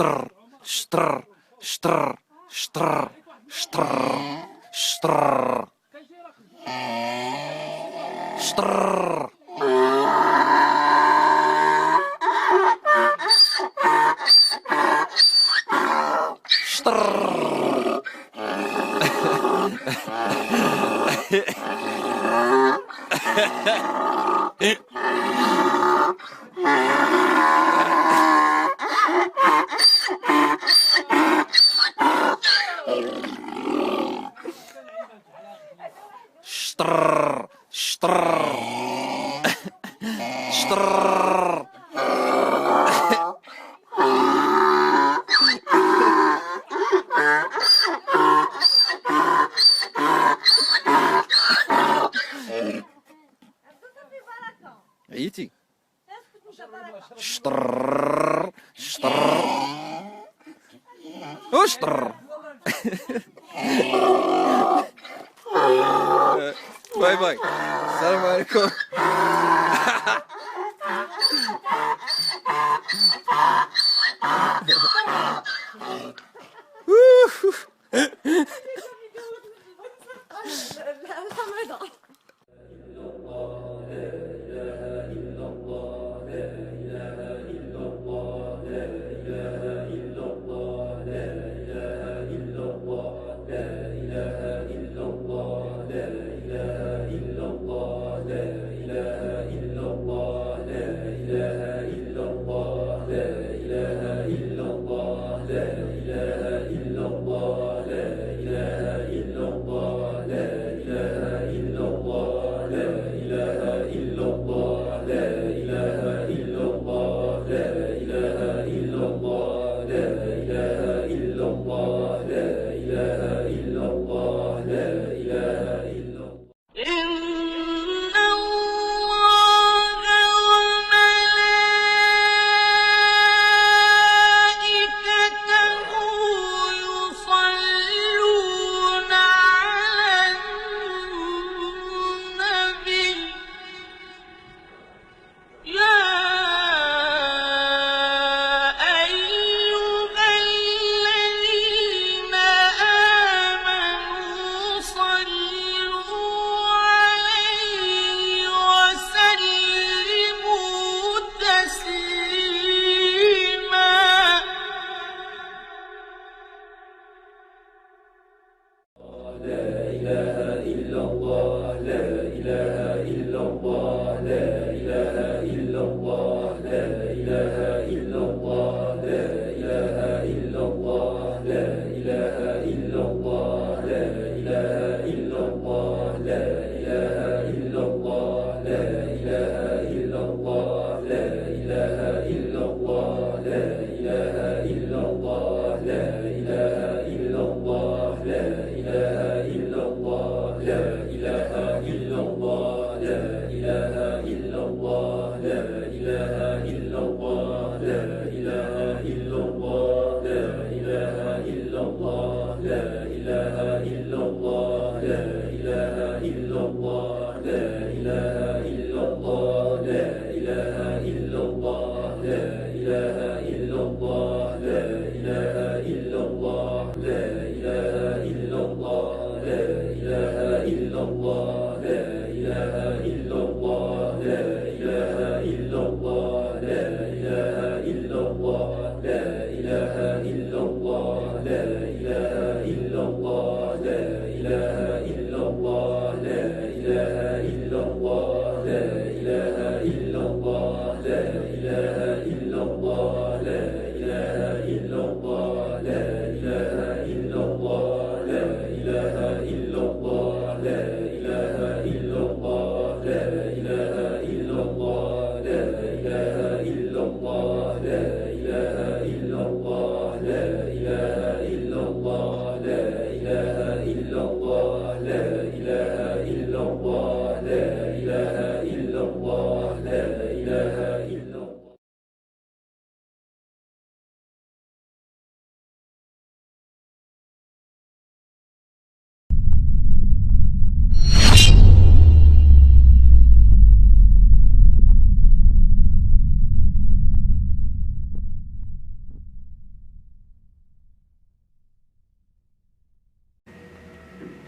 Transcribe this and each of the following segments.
شطر شطر شطر شطر شطر شطر شطر شطر شطر شطر شطر عييتي شطر شطر وشطر باي باي السلام عليكم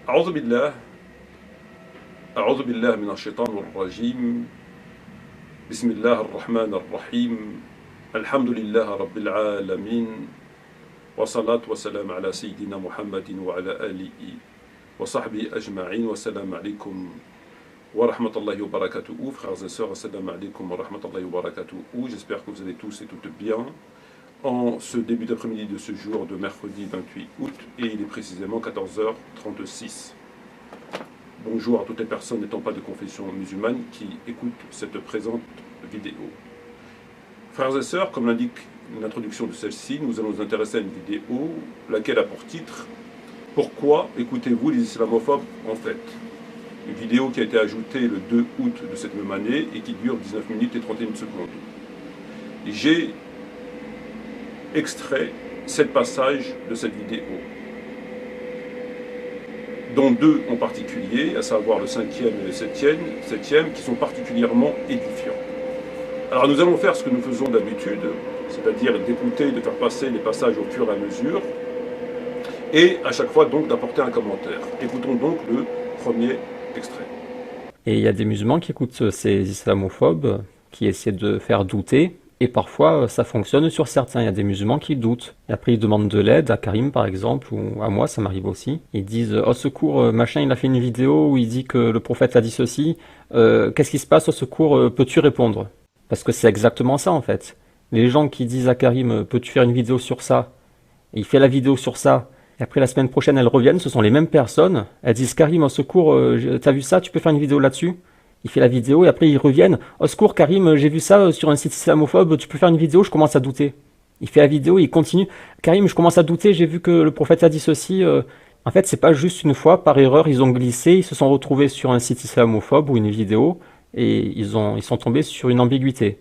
أعوذ بالله أعوذ بالله من الشيطان الرجيم بسم الله الرحمن الرحيم الحمد لله رب العالمين والصلاة والسلام على سيدنا محمد وعلى آله وصحبه أجمعين والسلام عليكم ورحمة الله وبركاته. Frères et sœurs, assalamu alaikum wa rahmatullahi wa barakatuh. J'espère que vous allez tous et toutes bien en ce début d'après-midi de ce jour de mercredi 28 août et il est précisément 14h36. Bonjour à toutes les personnes n'étant pas de confession musulmane qui écoutent cette présente vidéo. Frères et sœurs, comme l'indique l'introduction de celle-ci, nous allons nous intéresser à une vidéo, laquelle a pour titre « Pourquoi écoutez-vous les islamophobes en fait ?» Une vidéo qui a été ajoutée le 2 août de cette même année et qui dure 19 minutes et 31 secondes. J'ai extrait 7 passages de cette vidéo, dont 2 en particulier, à savoir le 5e et le 7e, qui sont particulièrement édifiants. Alors nous allons faire ce que nous faisons d'habitude, c'est-à-dire d'écouter, de faire passer les passages au fur et à mesure, et à chaque fois donc d'apporter un commentaire. Écoutons donc le premier extrait. Et il y a des musulmans qui écoutent ces islamophobes, qui essaient de faire douter, et parfois ça fonctionne sur certains. Il y a des musulmans qui doutent. Et après ils demandent de l'aide, à Karim par exemple, ou à moi, ça m'arrive aussi. Ils disent « Au secours, machin, il a fait une vidéo où il dit que le prophète a dit ceci. Qu'est-ce qui se passe? Au secours, peux-tu répondre ?» Parce que c'est exactement ça en fait. Les gens qui disent à Karim « Peux-tu faire une vidéo sur ça ?» Et il fait la vidéo sur ça. Et après, la semaine prochaine, elles reviennent, ce sont les mêmes personnes. Elles disent « Karim, au secours, t'as vu ça? Tu peux faire une vidéo là-dessus ?» Il fait la vidéo et après ils reviennent « Au secours, Karim, j'ai vu ça sur un site islamophobe, tu peux faire une vidéo? Je commence à douter. » Il fait la vidéo et il continue « Karim, je commence à douter, j'ai vu que le prophète a dit ceci. » En fait, c'est pas juste une fois, par erreur, ils ont glissé, ils se sont retrouvés sur un site islamophobe ou une vidéo et ils sont tombés sur une ambiguïté.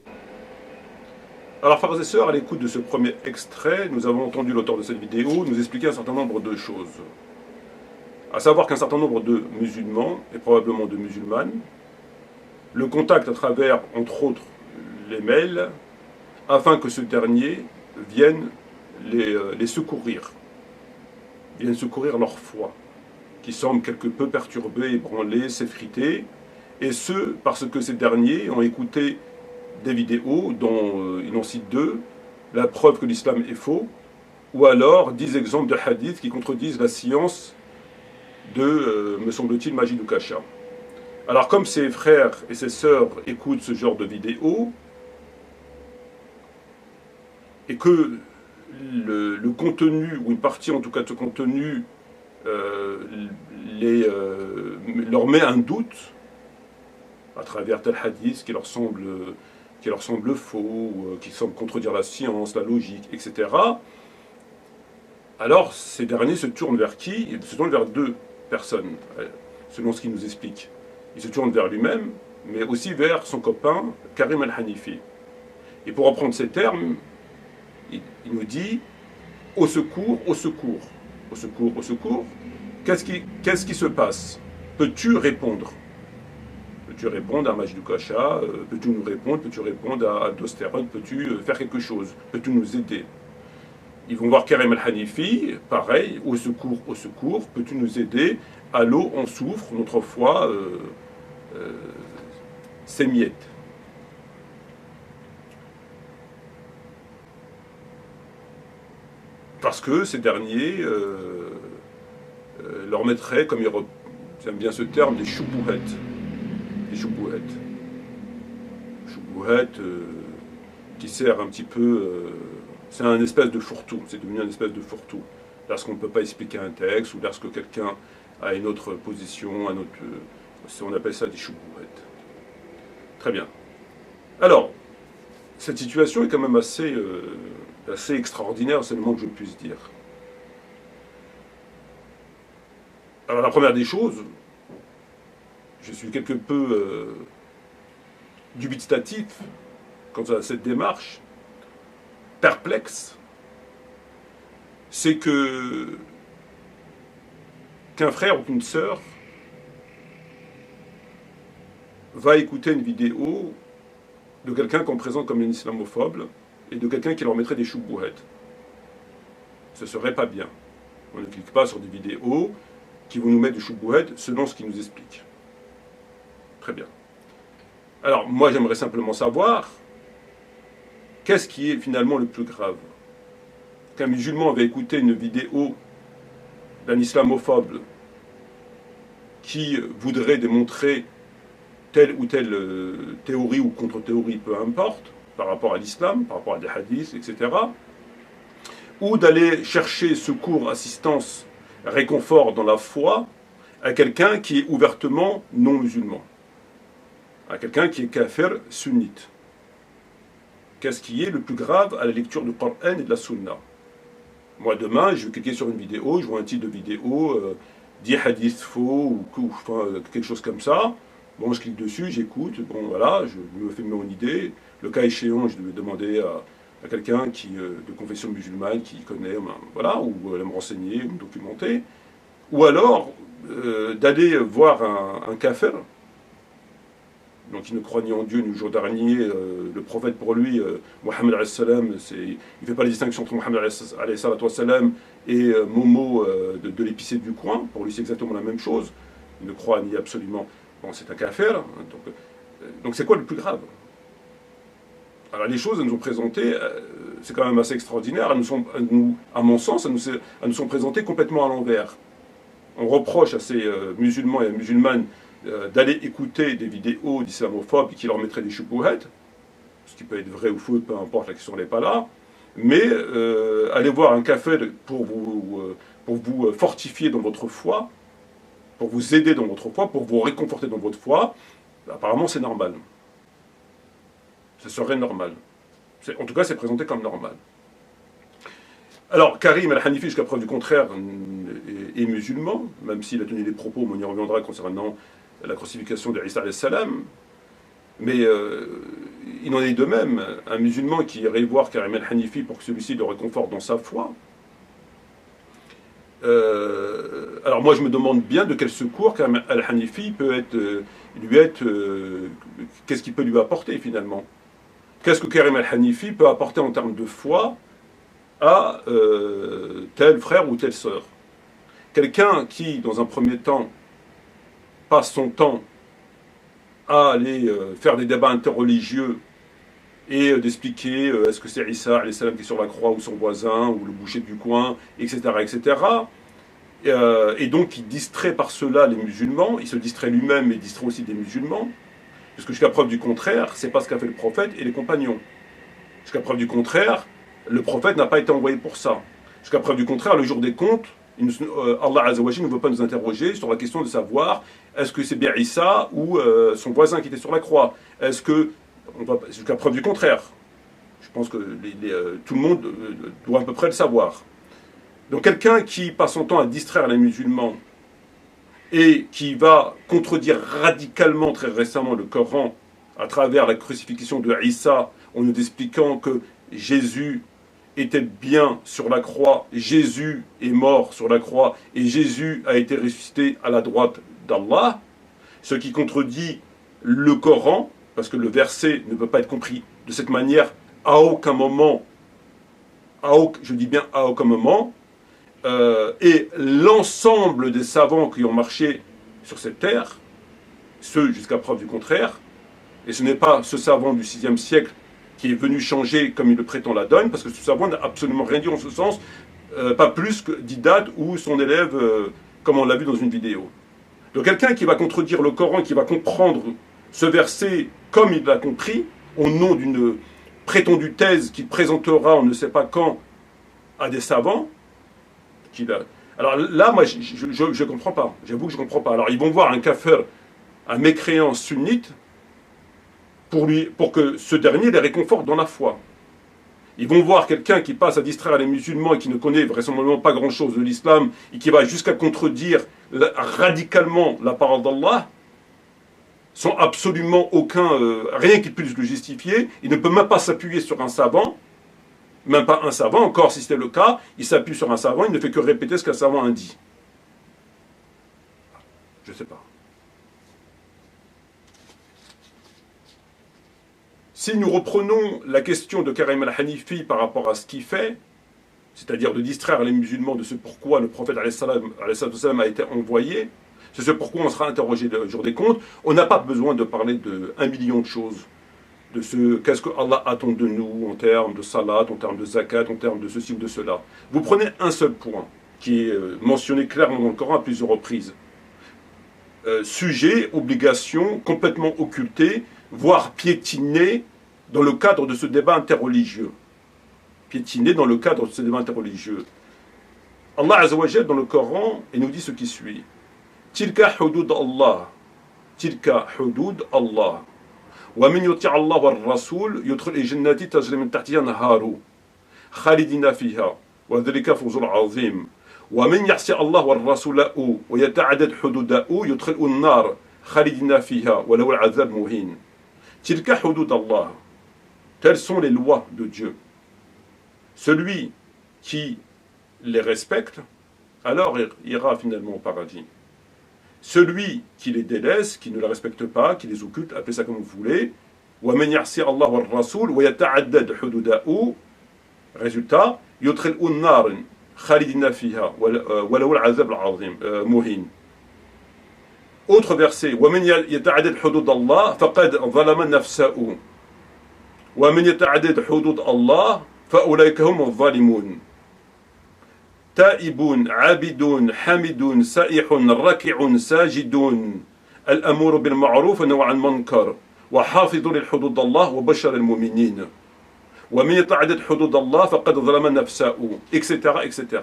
Alors, frères et sœurs, à l'écoute de ce premier extrait, nous avons entendu l'auteur de cette vidéo nous expliquer un certain nombre de choses. À savoir qu'un certain nombre de musulmans, et probablement de musulmanes, le contactent à travers, entre autres, les mails, afin que ce dernier vienne les secourir. Vienne secourir leur foi, qui semble quelque peu perturbée, ébranlée, s'effriter, et ce, parce que ces derniers ont écouté des vidéos dont il en cite 2, la preuve que l'islam est faux, ou alors 10 exemples de hadiths qui contredisent la science de, me semble-t-il, Majid Ukasha. Alors comme ses frères et ses sœurs écoutent ce genre de vidéos, et que le contenu, ou une partie en tout cas de ce contenu, leur met un doute, à travers tel hadith qui leur semble faux, qui semble contredire la science, la logique, etc. Alors ces derniers se tournent vers qui? Ils se tournent vers 2 personnes, selon ce qu'il nous explique. Il se tourne vers lui-même, mais aussi vers son copain Karim Al-Hanifi. Et pour reprendre ces termes, il nous dit « Au secours, au secours, au secours, au secours, qu'est-ce qui se passe? Peux-tu répondre ?» Peux-tu répondre à Majid Ukasha? Peux-tu nous répondre? Peux-tu répondre à Dosterot? Peux-tu faire quelque chose? Peux-tu nous aider? Ils vont voir Karim Al-Hanifi, pareil, au secours, peux-tu nous aider? Allô, on souffre, notre foi s'émiette. Parce que ces derniers leur mettraient, comme j'aime bien ce terme, des choubouhettes. Des choubouhettes. Choubouhettes qui sert un petit peu... c'est un espèce de fourre-tout, c'est devenu un espèce de fourre-tout. Lorsqu'on ne peut pas expliquer un texte, ou lorsque quelqu'un a une autre position, on appelle ça des choubouhettes. Très bien. Alors, cette situation est quand même assez extraordinaire, c'est le moins que je puisse dire. Alors la première des choses, je suis quelque peu dubitatif quant à cette démarche, perplexe, c'est qu'un frère ou qu'une sœur va écouter une vidéo de quelqu'un qu'on présente comme un islamophobe et de quelqu'un qui leur mettrait des choubouhettes. Ce serait pas bien. On ne clique pas sur des vidéos qui vont nous mettre du choubouhet selon ce qu'il nous explique. Très bien. Alors, moi, j'aimerais simplement savoir qu'est-ce qui est finalement le plus grave. Qu'un musulman avait écouté une vidéo d'un islamophobe qui voudrait démontrer telle ou telle théorie ou contre-théorie, peu importe, par rapport à l'islam, par rapport à des hadiths, etc. Ou d'aller chercher secours, assistance, réconfort dans la foi à quelqu'un qui est ouvertement non musulman, à quelqu'un qui est kafir sunnite. Qu'est-ce qui est le plus grave à la lecture du Coran et de la Sunna? Moi, demain, je vais cliquer sur une vidéo, je vois un titre de vidéo, 10 hadiths faux, ou enfin, quelque chose comme ça. Bon, je clique dessus, j'écoute, bon, voilà, je me fais mon idée. Le cas échéant, je vais demander à quelqu'un de confession musulmane qui connaît, ben, voilà, ou aller me renseigner, ou me documenter. Ou alors, d'aller voir un kafir, donc il ne croit ni en Dieu ni au jour dernier. Le prophète pour lui, Mohammed alayhi salam, il ne fait pas la distinction entre Mohammed alayhi salam et Momo de l'épicier du coin. Pour lui c'est exactement la même chose. Il ne croit ni absolument. Bon, c'est un kafir. Hein, donc c'est quoi le plus grave? Alors les choses, elles nous ont présentées, c'est quand même assez extraordinaire. À mon sens, elles nous sont présentées complètement à l'envers. On reproche à ces musulmans et musulmanes d'aller écouter des vidéos d'islamophobes qui leur mettraient des choubouhettes, ce qui peut être vrai ou faux, peu importe, la question n'est pas là, mais aller voir un café pour vous fortifier dans votre foi, pour vous aider dans votre foi, pour vous réconforter dans votre foi, apparemment c'est normal. Ce serait normal. En tout cas, c'est présenté comme normal. Alors, Karim al-Hanifi, jusqu'à preuve du contraire, est musulman, même s'il a tenu des propos, mais on y reviendra concernant la crucifixion de Isa alayhi salam. Mais il en est de même. Un musulman qui irait voir Karim al-Hanifi pour que celui-ci le réconforte dans sa foi. Alors moi, je me demande bien de quel secours Karim al-Hanifi peut qu'est-ce qu'il peut lui apporter finalement? Qu'est-ce que Karim al-Hanifi peut apporter en termes de foi à tel frère ou telle sœur? Quelqu'un qui, dans un premier temps, passe son temps à aller faire des débats interreligieux et d'expliquer est-ce que c'est Isa alayhi salam qui est sur la croix ou son voisin ou le boucher du coin, etc. etc. Et donc il distrait par cela les musulmans, il se distrait lui-même et distrait aussi des musulmans, parce que jusqu'à preuve du contraire, c'est pas ce qu'a fait le prophète et les compagnons. Jusqu'à preuve du contraire, le prophète n'a pas été envoyé pour ça. Jusqu'à preuve du contraire, le jour des comptes, Allah Azza wa Jalla ne veut pas nous interroger sur la question de savoir est-ce que c'est bien Issa ou son voisin qui était sur la croix. Est-ce que, jusqu'à preuve du contraire, je pense que tout le monde doit à peu près le savoir. Donc quelqu'un qui passe son temps à distraire les musulmans et qui va contredire radicalement très récemment le Coran à travers la crucifixion de Issa en nous expliquant que Jésus était bien sur la croix, Jésus est mort sur la croix et Jésus a été ressuscité à la droite d'Allah, ce qui contredit le Coran, parce que le verset ne peut pas être compris de cette manière à aucun moment, je dis bien à aucun moment, et l'ensemble des savants qui ont marché sur cette terre, ceux jusqu'à preuve du contraire, et ce n'est pas ce savant du 6e siècle qui est venu changer comme il le prétend la donne, parce que ce savant n'a absolument rien dit en ce sens, pas plus que Didat ou son élève, comme on l'a vu dans une vidéo. Donc quelqu'un qui va contredire le Coran, qui va comprendre ce verset comme il l'a compris, au nom d'une prétendue thèse qu'il présentera on ne sait pas quand à des savants, alors là, moi, je ne comprends pas, j'avoue que je ne comprends pas. Alors ils vont voir un kafir, un mécréant sunnite, pour que ce dernier les réconforte dans la foi. Ils vont voir quelqu'un qui passe à distraire les musulmans et qui ne connaît vraisemblablement pas grand-chose de l'islam et qui va jusqu'à contredire radicalement la parole d'Allah, sans absolument rien qui puisse le justifier. Il ne peut même pas s'appuyer sur un savant, même pas un savant, encore si c'était le cas, il s'appuie sur un savant, il ne fait que répéter ce qu'un savant a dit. Je ne sais pas. Si nous reprenons la question de Karim al-Hanifi par rapport à ce qu'il fait, c'est-à-dire de distraire les musulmans de ce pourquoi le prophète alayhi salam a été envoyé, c'est ce pourquoi on sera interrogé le jour des comptes. On n'a pas besoin de parler de 1 million de choses, de ce qu'est-ce que Allah attend de nous en termes de salat, en termes de zakat, en termes de ceci ou de cela. Vous prenez un seul point qui est mentionné clairement dans le Coran à plusieurs reprises. Sujet, obligation complètement occulté, voire piétiné dans le cadre de ce débat interreligieux. Piétiné dans le cadre de ce débat interreligieux. Allah Azza wa Jalla dans le Coran, il nous dit ce qui suit. Tilka hudud Allah. Tilka hudud Allah. ومن يطع الله والرسول يدخل الجنة تجري من تحتها الأنهار خالدين فيها وذلك فوز عظيم ومن يعصي الله والرسول ويتعدد حدوده يدخل النار خالدين فيها وله العذاب مهين. تلك حدود الله. Telles sont les lois de Dieu. Celui qui les respecte, alors ira finalement au paradis. Celui qui les délaisse, qui ne les respecte pas, qui les occulte, appelez ça comme vous voulez, وَمَنْ يَعْصِي اللَّهَ وَالرَّسُولَ وَيَتَعَدَّدْ حُدُودَهُ. Résultat, يُدْخِلْ النَّارَ خَالِدِينَ فِيهَا وَلَهُ الْعَذَابُ الْعَظِيمُ مُهِينٌ. Autre verset, وَمَنْ يَتَعَدَّدْ حُدُودَ اللَّهِ فَقَدْ ظَلَمَ نَفْسَهُ وَمَنْ يَتَعَدَّدْ حُدُودَ اللَّهِ فَأُولَئِكَ هُمُ الظَّالِمُونَ. تائبون عابدون حامدون سائحون راكعون ساجدون الأمور بالمعروف والنهي عن المنكر وحافظوا لحدود الله وبشر المؤمنين ومن يتعدد حدود الله فقد ظلم نفسه etc. etc.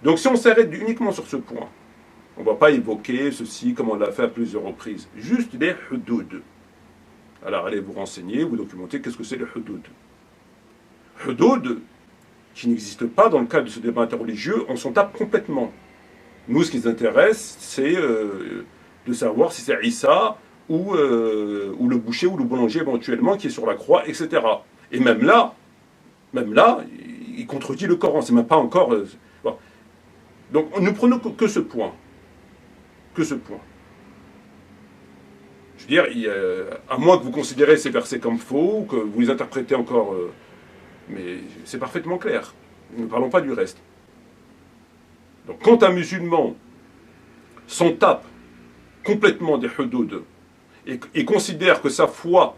Donc si on s'arrête uniquement sur ce point, on ne va pas évoquer ceci comme on l'a fait à plusieurs reprises, juste les hudud. Alors allez vous renseigner, vous documenter qu'est-ce que c'est le hudud. Hudud qui n'existe pas dans le cadre de ce débat interreligieux, on s'en tape complètement. Nous, ce qui nous intéresse, c'est de savoir si c'est Issa ou le boucher ou le boulanger éventuellement qui est sur la croix, etc. Et même là, il contredit le Coran. C'est même pas encore. Bon. Donc, nous prenons que ce point. Que ce point. Je veux dire, à moins que vous considérez ces versets comme faux, ou que vous les interprétez encore. Mais c'est parfaitement clair. Ne parlons pas du reste. Donc, quand un musulman s'en tape complètement des hudud et considère que sa foi,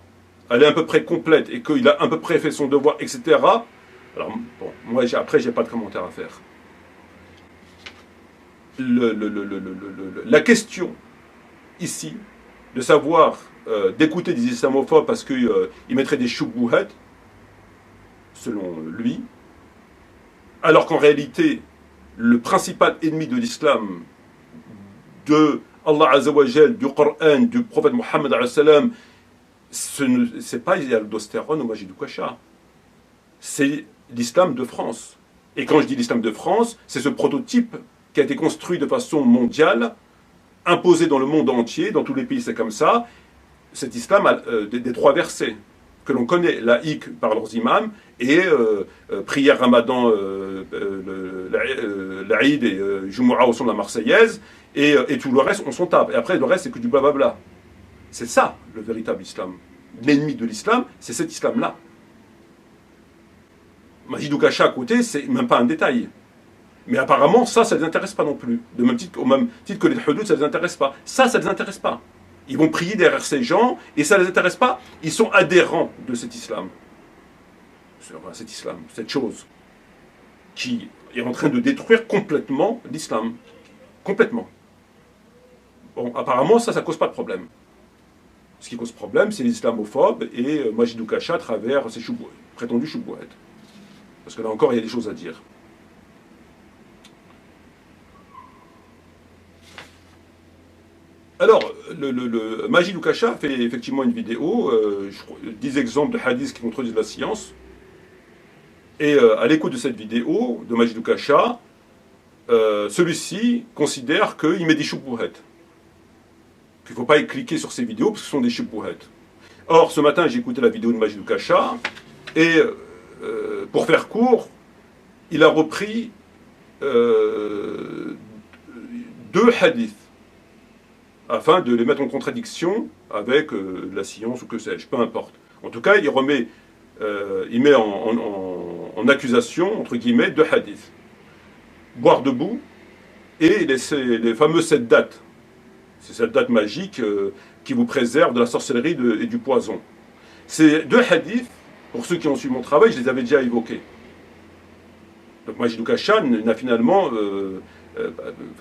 elle est à peu près complète et qu'il a à peu près fait son devoir, etc., alors, bon, moi, après, j'ai pas de commentaire à faire. La question, ici, de savoir, d'écouter des islamophobes parce qu'ils mettraient des choubouhettes, selon lui, alors qu'en réalité, le principal ennemi de l'islam, de Allah Azza wa Jal, du Coran, du prophète Mohammed alayhi salam, c'est pas l'aldostérone ou Majid Kasha, c'est l'islam de France. Et quand je dis l'islam de France, c'est ce prototype qui a été construit de façon mondiale, imposé dans le monde entier, dans tous les pays c'est comme ça, cet islam a des 3 versets que l'on connaît, laïque par leurs imams, et prière Ramadan, l'Aïd et Jumu'ah au son de la Marseillaise, et tout le reste, on s'en tape. Et après, le reste, c'est que du blablabla. C'est ça, le véritable islam. L'ennemi de l'islam, c'est cet islam-là. Majidou Kasha à côté, c'est même pas un détail. Mais apparemment, ça ne les intéresse pas non plus. Au même titre que les hudud, ça ne les intéresse pas. Ça ne les intéresse pas. Ils vont prier derrière ces gens, et ça ne les intéresse pas. Ils sont adhérents de cet islam. Cet islam, cette chose qui est en train de détruire complètement l'islam. Complètement. Bon, apparemment, ça ne cause pas de problème. Ce qui cause problème, c'est les islamophobes et Majidou Kasha à travers ces prétendus choubouettes. Parce que là encore, il y a des choses à dire. Alors, le Majidou Kasha fait effectivement une vidéo, 10 exemples de hadiths qui contredisent la science. Et à l'écoute de cette vidéo de Majidou Kasha, celui-ci considère qu'il met des choubouhettes. Qu'il ne faut pas cliquer sur ces vidéos parce que ce sont des choubouhettes. Or, ce matin, j'ai écouté la vidéo de Majidou Kasha et pour faire court, il a repris 2 hadiths afin de les mettre en contradiction avec la science ou que sais-je, peu importe. En tout cas, il met en en accusation, entre guillemets, de hadith. Boire debout et les fameuses 7 dates. C'est cette date magique qui vous préserve de la sorcellerie et du poison. Ces 2 hadiths, pour ceux qui ont suivi mon travail, je les avais déjà évoqués. Donc Majid Kashan n'a finalement,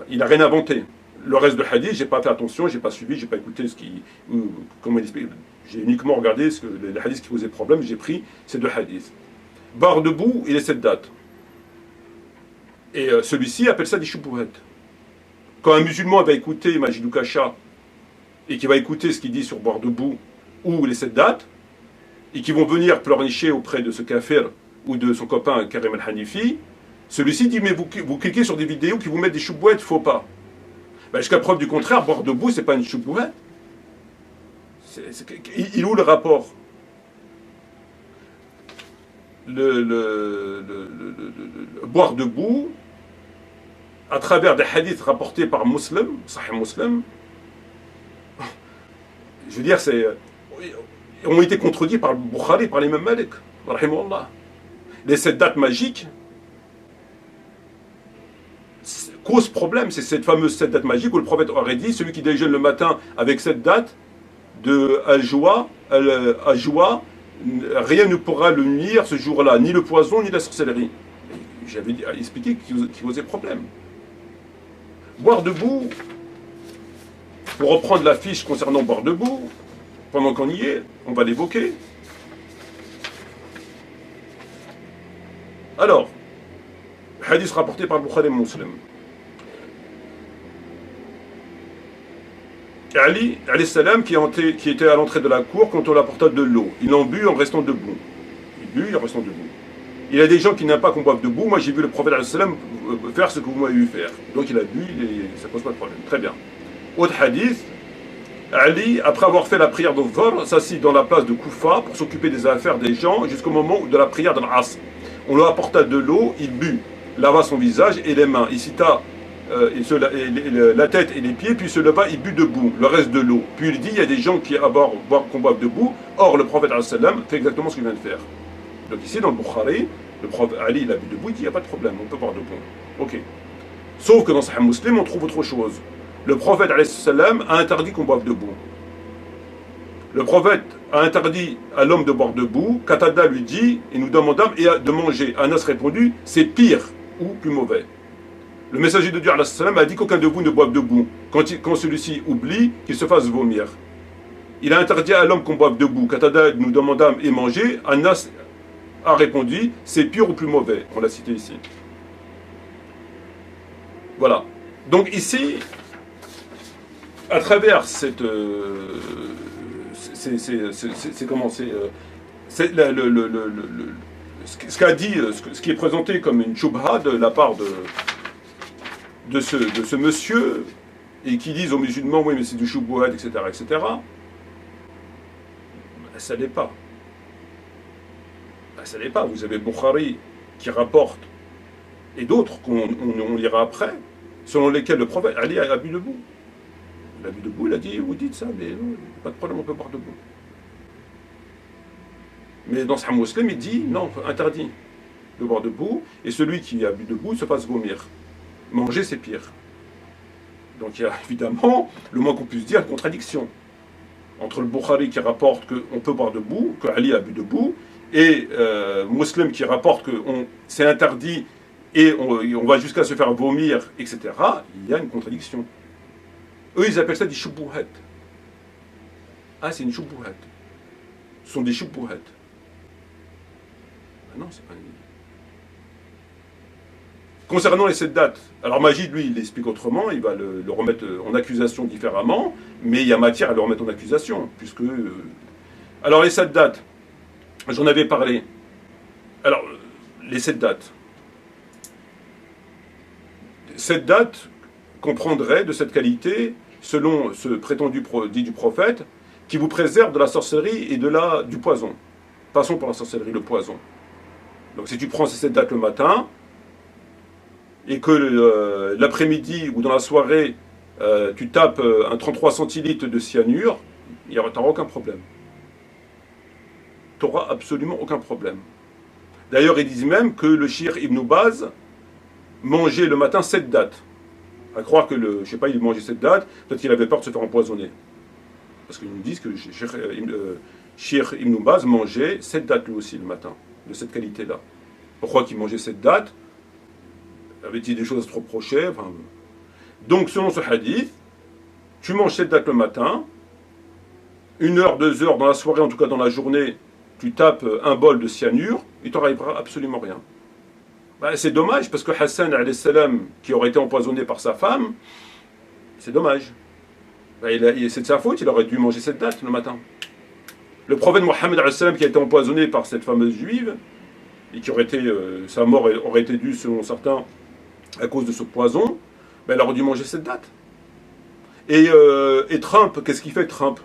il n'a rien inventé. Le reste de hadith, j'ai pas fait attention, j'ai pas suivi, j'ai pas écouté comment il explique. J'ai uniquement regardé les hadiths qui posaient problème, j'ai pris ces 2 hadiths. Bar debout et les 7 dates. Et celui-ci appelle ça des shubuhat. Quand un musulman va écouter Majid Kasha et qui va écouter ce qu'il dit sur Bar debout ou les 7 dates, et qui vont venir pleurnicher auprès de ce kafir ou de son copain Karim al-Hanifi, celui-ci dit, mais vous cliquez sur des vidéos qui vous mettent des choubouettes, faut pas. Ben, jusqu'à preuve du contraire, boire debout, c'est pas une choubouette. Il est où le rapport? Boire debout, à travers des hadiths rapportés par Muslim, Sahih Muslim, je veux dire, ont été contredits par le Bukhari, par l'imam Malik, rahimahullah. Les 7 dates magiques causent problème. C'est cette fameuse 7 dates magiques où le prophète aurait dit, celui qui déjeune le matin avec cette date de Al-Joua, rien ne pourra le nuire ce jour-là, ni le poison, ni la sorcellerie. J'avais expliqué qu'il causait problème. Boire debout, pour reprendre la fiche concernant boire debout, pendant qu'on y est, on va l'évoquer. Alors, hadith rapporté par Bukhari et Muslim. Ali salam qui était à l'entrée de la cour quand on l'apporta de l'eau. Il en but en restant debout. Il but en restant debout. Il y a des gens qui n'aiment pas qu'on boive debout. Moi j'ai vu le prophète salam faire ce que vous m'avez vu faire. Donc il a bu, ça pose pas de problème. Très bien. Autre hadith. Ali, après avoir fait la prière de Dhuhr, s'assit dans la place de Koufa pour s'occuper des affaires des gens jusqu'au moment de la prière de l'Asr. On lui apporta de l'eau, il but, lava son visage et les mains. Il cita la tête et les pieds, puis il se leva, il but debout, le reste de l'eau. Puis il dit, il y a des gens qui qu'on boive debout. Or, le prophète fait exactement ce qu'il vient de faire. Donc ici, dans le Bukhari, le prophète Ali, il a bu debout, il dit, il n'y a pas de problème, on peut boire debout. Ok. Sauf que dans Sahih Muslim, on trouve autre chose. Le prophète a interdit qu'on boive debout. Le prophète a interdit à l'homme de boire debout. Qatada lui dit, et nous demandâmes, et de manger. Anas répondu, c'est pire ou plus mauvais. Le messager de Dieu a dit qu'aucun de vous ne boive debout. Quand celui-ci oublie, qu'il se fasse vomir. Il a interdit à l'homme qu'on boive debout. Qatada, nous demandâmes, et manger. Anas a répondu, c'est pire ou plus mauvais. On l'a cité ici. Voilà. Donc ici, à travers cette... ce qu'a dit, ce qui est présenté comme une choubha de la part de ce monsieur, et qui disent aux musulmans, oui mais c'est du choubouad, etc., etc., ça n'est pas. Ça n'est pas. Vous avez Bukhari qui rapporte, et d'autres qu'on lira après, selon lesquels le prophète Ali a bu debout. Il a bu debout, il a dit, vous dites ça, mais non, pas de problème, on peut boire debout. Mais dans Sahih Muslim, il dit, non, interdit de boire debout, et celui qui a bu debout se fasse vomir. Manger, c'est pire. Donc il y a évidemment, le moins qu'on puisse dire, une contradiction entre le Bukhari qui rapporte qu'on peut boire debout, que Ali a bu debout, et Muslim qui rapporte que c'est interdit et on va jusqu'à se faire vomir, etc. Il y a une contradiction. Eux, ils appellent ça des choubouhat. Ah, c'est une choubouhat. Ce sont des choubouhat. Ah non, c'est pas une... Concernant les 7 dates, alors Majid, lui, il l'explique autrement, il va le remettre en accusation différemment, mais il y a matière à le remettre en accusation, puisque... Alors, les 7 dates, j'en avais parlé. Alors, les 7 dates. 7 dates comprendraient de cette qualité, selon ce prétendu dit du prophète, qui vous préserve de la sorcellerie et du poison. Passons par la sorcellerie, le poison. Donc si tu prends ces 7 dates le matin, et que l'après-midi ou dans la soirée, tu tapes un 33 centilitres de cyanure, tu n'auras aucun problème. Tu n'auras absolument aucun problème. D'ailleurs, ils disent même que le Cheikh Ibn Baz mangeait le matin 7 dattes. À croire que, je sais pas, il mangeait 7 dattes, peut-être qu'il avait peur de se faire empoisonner. Parce qu'ils nous disent que le Cheikh Ibn Baz mangeait 7 dattes lui aussi le matin, de cette qualité-là. Pourquoi qu'il mangeait 7 dattes? Avait-il des choses à se reprocher? Enfin, donc, selon ce hadith, tu manges 7 dattes le matin, 1 heure, 2 heures dans la soirée, en tout cas dans la journée, tu tapes un bol de cyanure, il t'arrivera absolument rien. Ben, c'est dommage, parce que Hassan, alayhi salam, qui aurait été empoisonné par sa femme, c'est dommage. Ben, c'est de sa faute, il aurait dû manger 7 dattes le matin. Le prophète Mohammed, alayhi salam, qui a été empoisonné par cette fameuse juive, et qui aurait été, sa mort aurait été due, selon certains, à cause de ce poison, ben, elle aurait dû manger 7 dattes. Et Trump, qu'est-ce qu'il fait Trump?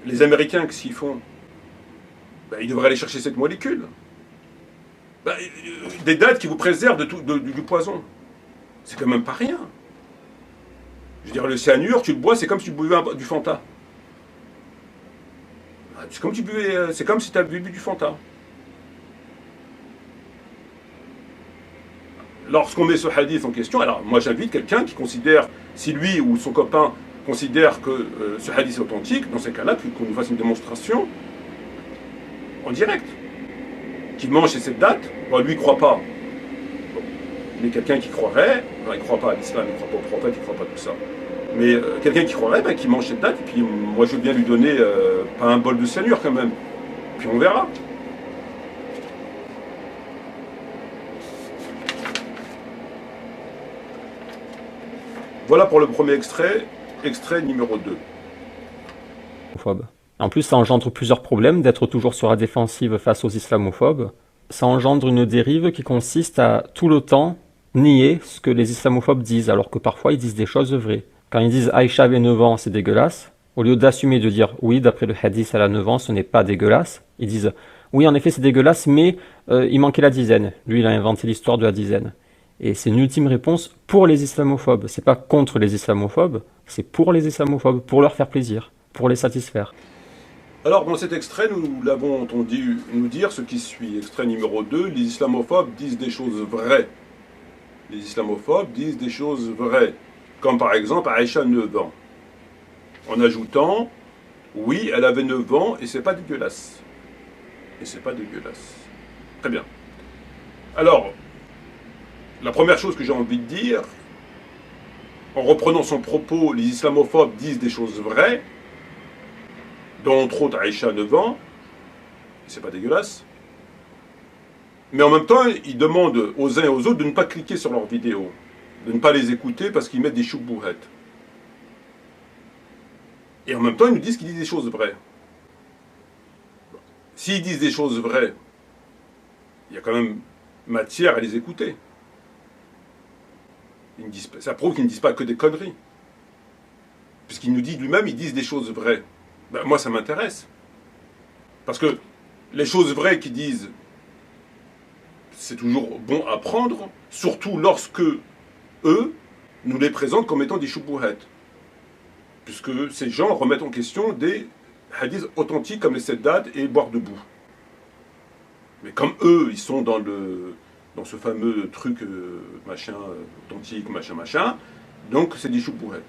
Les Américains, qu'est-ce qu'ils font? Ben, ils devraient aller chercher cette molécule. Ben, des dattes qui vous préservent du poison. C'est quand même pas rien. Je veux dire, le cyanure, tu le bois, c'est comme si tu buvais du Fanta. C'est comme si tu avais bu du Fanta. Lorsqu'on met ce hadith en question, alors moi j'invite quelqu'un qui considère, si lui ou son copain considère que ce hadith est authentique, dans ces cas-là, qu'on nous fasse une démonstration en direct. Qu'il mange cette date, bon, lui il ne croit pas. Bon, mais quelqu'un qui croirait, il ne croit pas à l'islam, il ne croit pas au prophète, il ne croit pas à tout ça. Mais quelqu'un qui croirait, ben, qui mange cette date, et puis moi je veux bien lui donner pas un bol de cyanure quand même. Puis on verra. Voilà pour le premier extrait, extrait numéro 2. En plus, ça engendre plusieurs problèmes d'être toujours sur la défensive face aux islamophobes. Ça engendre une dérive qui consiste à tout le temps nier ce que les islamophobes disent, alors que parfois ils disent des choses vraies. Quand ils disent Aïcha avait 9 ans, c'est dégueulasse, au lieu d'assumer de dire oui, d'après le hadith, elle a 9 ans, ce n'est pas dégueulasse, ils disent oui, en effet, c'est dégueulasse, mais il manquait la dizaine. Lui, il a inventé l'histoire de la dizaine. Et c'est une ultime réponse pour les islamophobes. C'est pas contre les islamophobes, c'est pour les islamophobes, pour leur faire plaisir, pour les satisfaire. Alors, dans cet extrait, nous l'avons entendu nous dire ce qui suit. Extrait numéro 2, les islamophobes disent des choses vraies. Les islamophobes disent des choses vraies. Comme par exemple Aïcha 9 ans. En ajoutant, oui, elle avait 9 ans et c'est pas dégueulasse. Et c'est pas dégueulasse. Très bien. Alors, la première chose que j'ai envie de dire, en reprenant son propos, les islamophobes disent des choses vraies, dont entre autres Aïcha 9 ans, c'est pas dégueulasse. Mais en même temps, ils demandent aux uns et aux autres de ne pas cliquer sur leurs vidéos, de ne pas les écouter parce qu'ils mettent des choubouhettes. Et en même temps, ils nous disent qu'ils disent des choses vraies. S'ils disent des choses vraies, il y a quand même matière à les écouter. Ça prouve qu'ils ne disent pas que des conneries. Puisqu'il nous dit lui-même, ils disent des choses vraies. Ben, moi, ça m'intéresse. Parce que les choses vraies qu'ils disent, c'est toujours bon à prendre, surtout lorsque eux nous les présentent comme étant des choubouhettes. Puisque ces gens remettent en question des hadiths authentiques comme les 7 dates et boire debout. Mais comme eux, ils sont dans ce fameux truc machin authentique, machin, donc c'est des choubouhettes.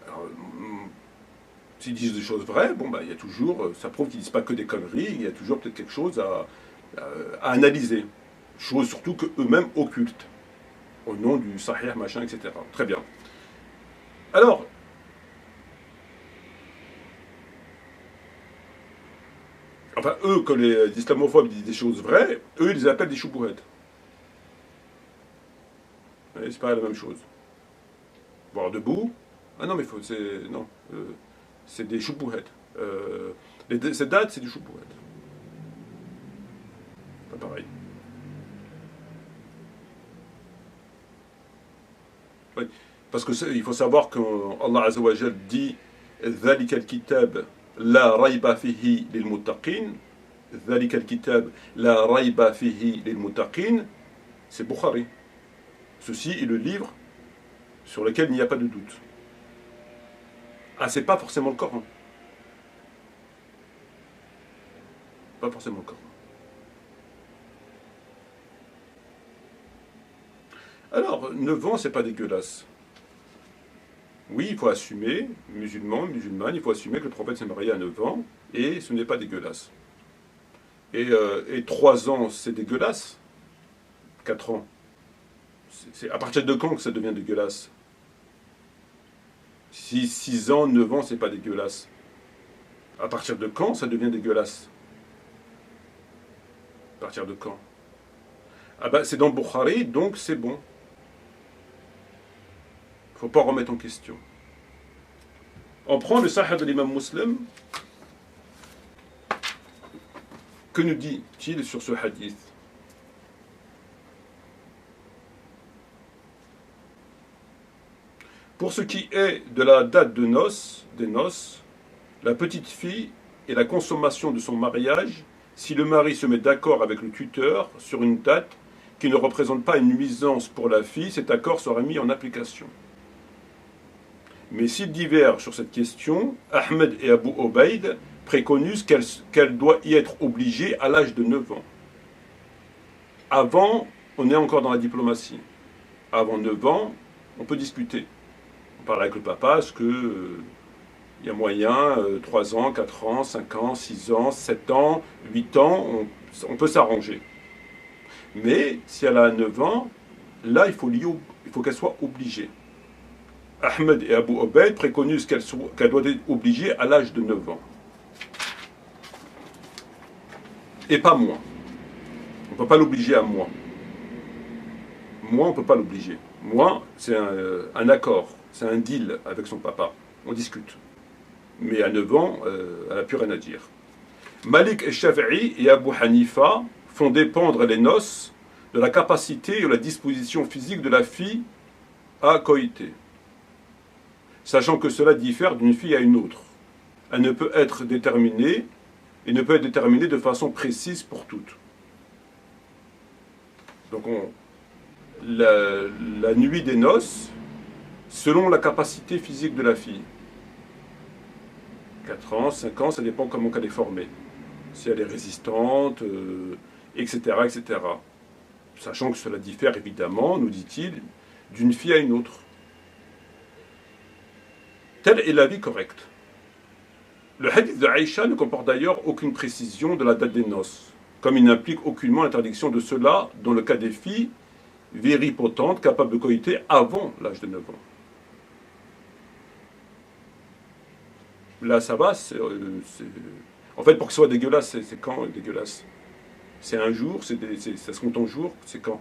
Alors, s'ils disent des choses vraies, bon, bah, il y a toujours, ça prouve qu'ils ne disent pas que des conneries, il y a toujours peut-être quelque chose à analyser. Chose surtout qu'eux-mêmes occultent, au nom du sahih, machin, etc. Très bien. Alors, enfin, eux, quand les islamophobes disent des choses vraies, eux, ils les appellent des choubouhettes. C'est pas la même chose. Boire debout, ah non, mais c'est des choubouhettes. Cette date, c'est du choubouette. Pas pareil. Oui. Parce qu'il faut savoir qu'Allah Azza wa Jal dit ذلك الكتاب لا ريب فيه للمتقين ذلك الكتاب لا ريب فيه للمتقين c'est Bukhari. Ceci est le livre sur lequel il n'y a pas de doute. Ah, c'est pas forcément le Coran. pas forcément le cas. Alors, 9 ans, c'est pas dégueulasse. Oui, il faut assumer, musulmane, il faut assumer que le prophète s'est marié à 9 ans, et ce n'est pas dégueulasse. Et 3 ans, c'est dégueulasse. 4 ans. C'est à partir de quand que ça devient dégueulasse? Si 6 ans, 9 ans, c'est pas dégueulasse. À partir de quand ça devient dégueulasse? À partir de quand? Ah ben, c'est dans le Bukhari, donc c'est bon. Faut pas remettre en question. On prend le Sahih de l'imam Muslim. Que nous dit-il sur ce hadith? Pour ce qui est de la date de noces, des noces, la petite fille et la consommation de son mariage, si le mari se met d'accord avec le tuteur sur une date qui ne représente pas une nuisance pour la fille, cet accord sera mis en application. Mais s'ils divergent sur cette question, Ahmed et Abu Obaid préconisent qu'elle doit y être obligée à l'âge de 9 ans. Avant, on est encore dans la diplomatie. Avant 9 ans, on peut discuter. On parle avec le papa, est-ce que il y a moyen, 3 ans, 4 ans, 5 ans, 6 ans, 7 ans, 8 ans, on peut s'arranger. Mais si elle a 9 ans, là, il faut qu'elle soit obligée. Ahmed et Abu Obaid préconisent qu'elle doit être obligée à l'âge de 9 ans. Et pas moi. On ne peut pas l'obliger à moi. Moi, on ne peut pas l'obliger. Moi, c'est un accord, c'est un deal avec son papa. On discute. Mais à 9 ans, elle n'a plus rien à dire. Malik et Shafi'i et Abu Hanifa font dépendre les noces de la capacité et de la disposition physique de la fille à coïter, sachant que cela diffère d'une fille à une autre. Elle ne peut être déterminée et ne peut être déterminée de façon précise pour toutes. Donc la nuit des noces, selon la capacité physique de la fille. 4 ans, 5 ans, ça dépend comment elle est formée. Si elle est résistante, etc., etc. Sachant que cela diffère évidemment, nous dit-il, d'une fille à une autre. Telle est l'avis correct. Le hadith de Aïcha ne comporte d'ailleurs aucune précision de la date des noces, comme il n'implique aucunement l'interdiction de cela dans le cas des filles viripotentes capables de coïter avant l'âge de 9 ans. Là, ça va. En fait, pour que ce soit dégueulasse, c'est quand dégueulasse? C'est un jour, ça se compte en jours, c'est quand?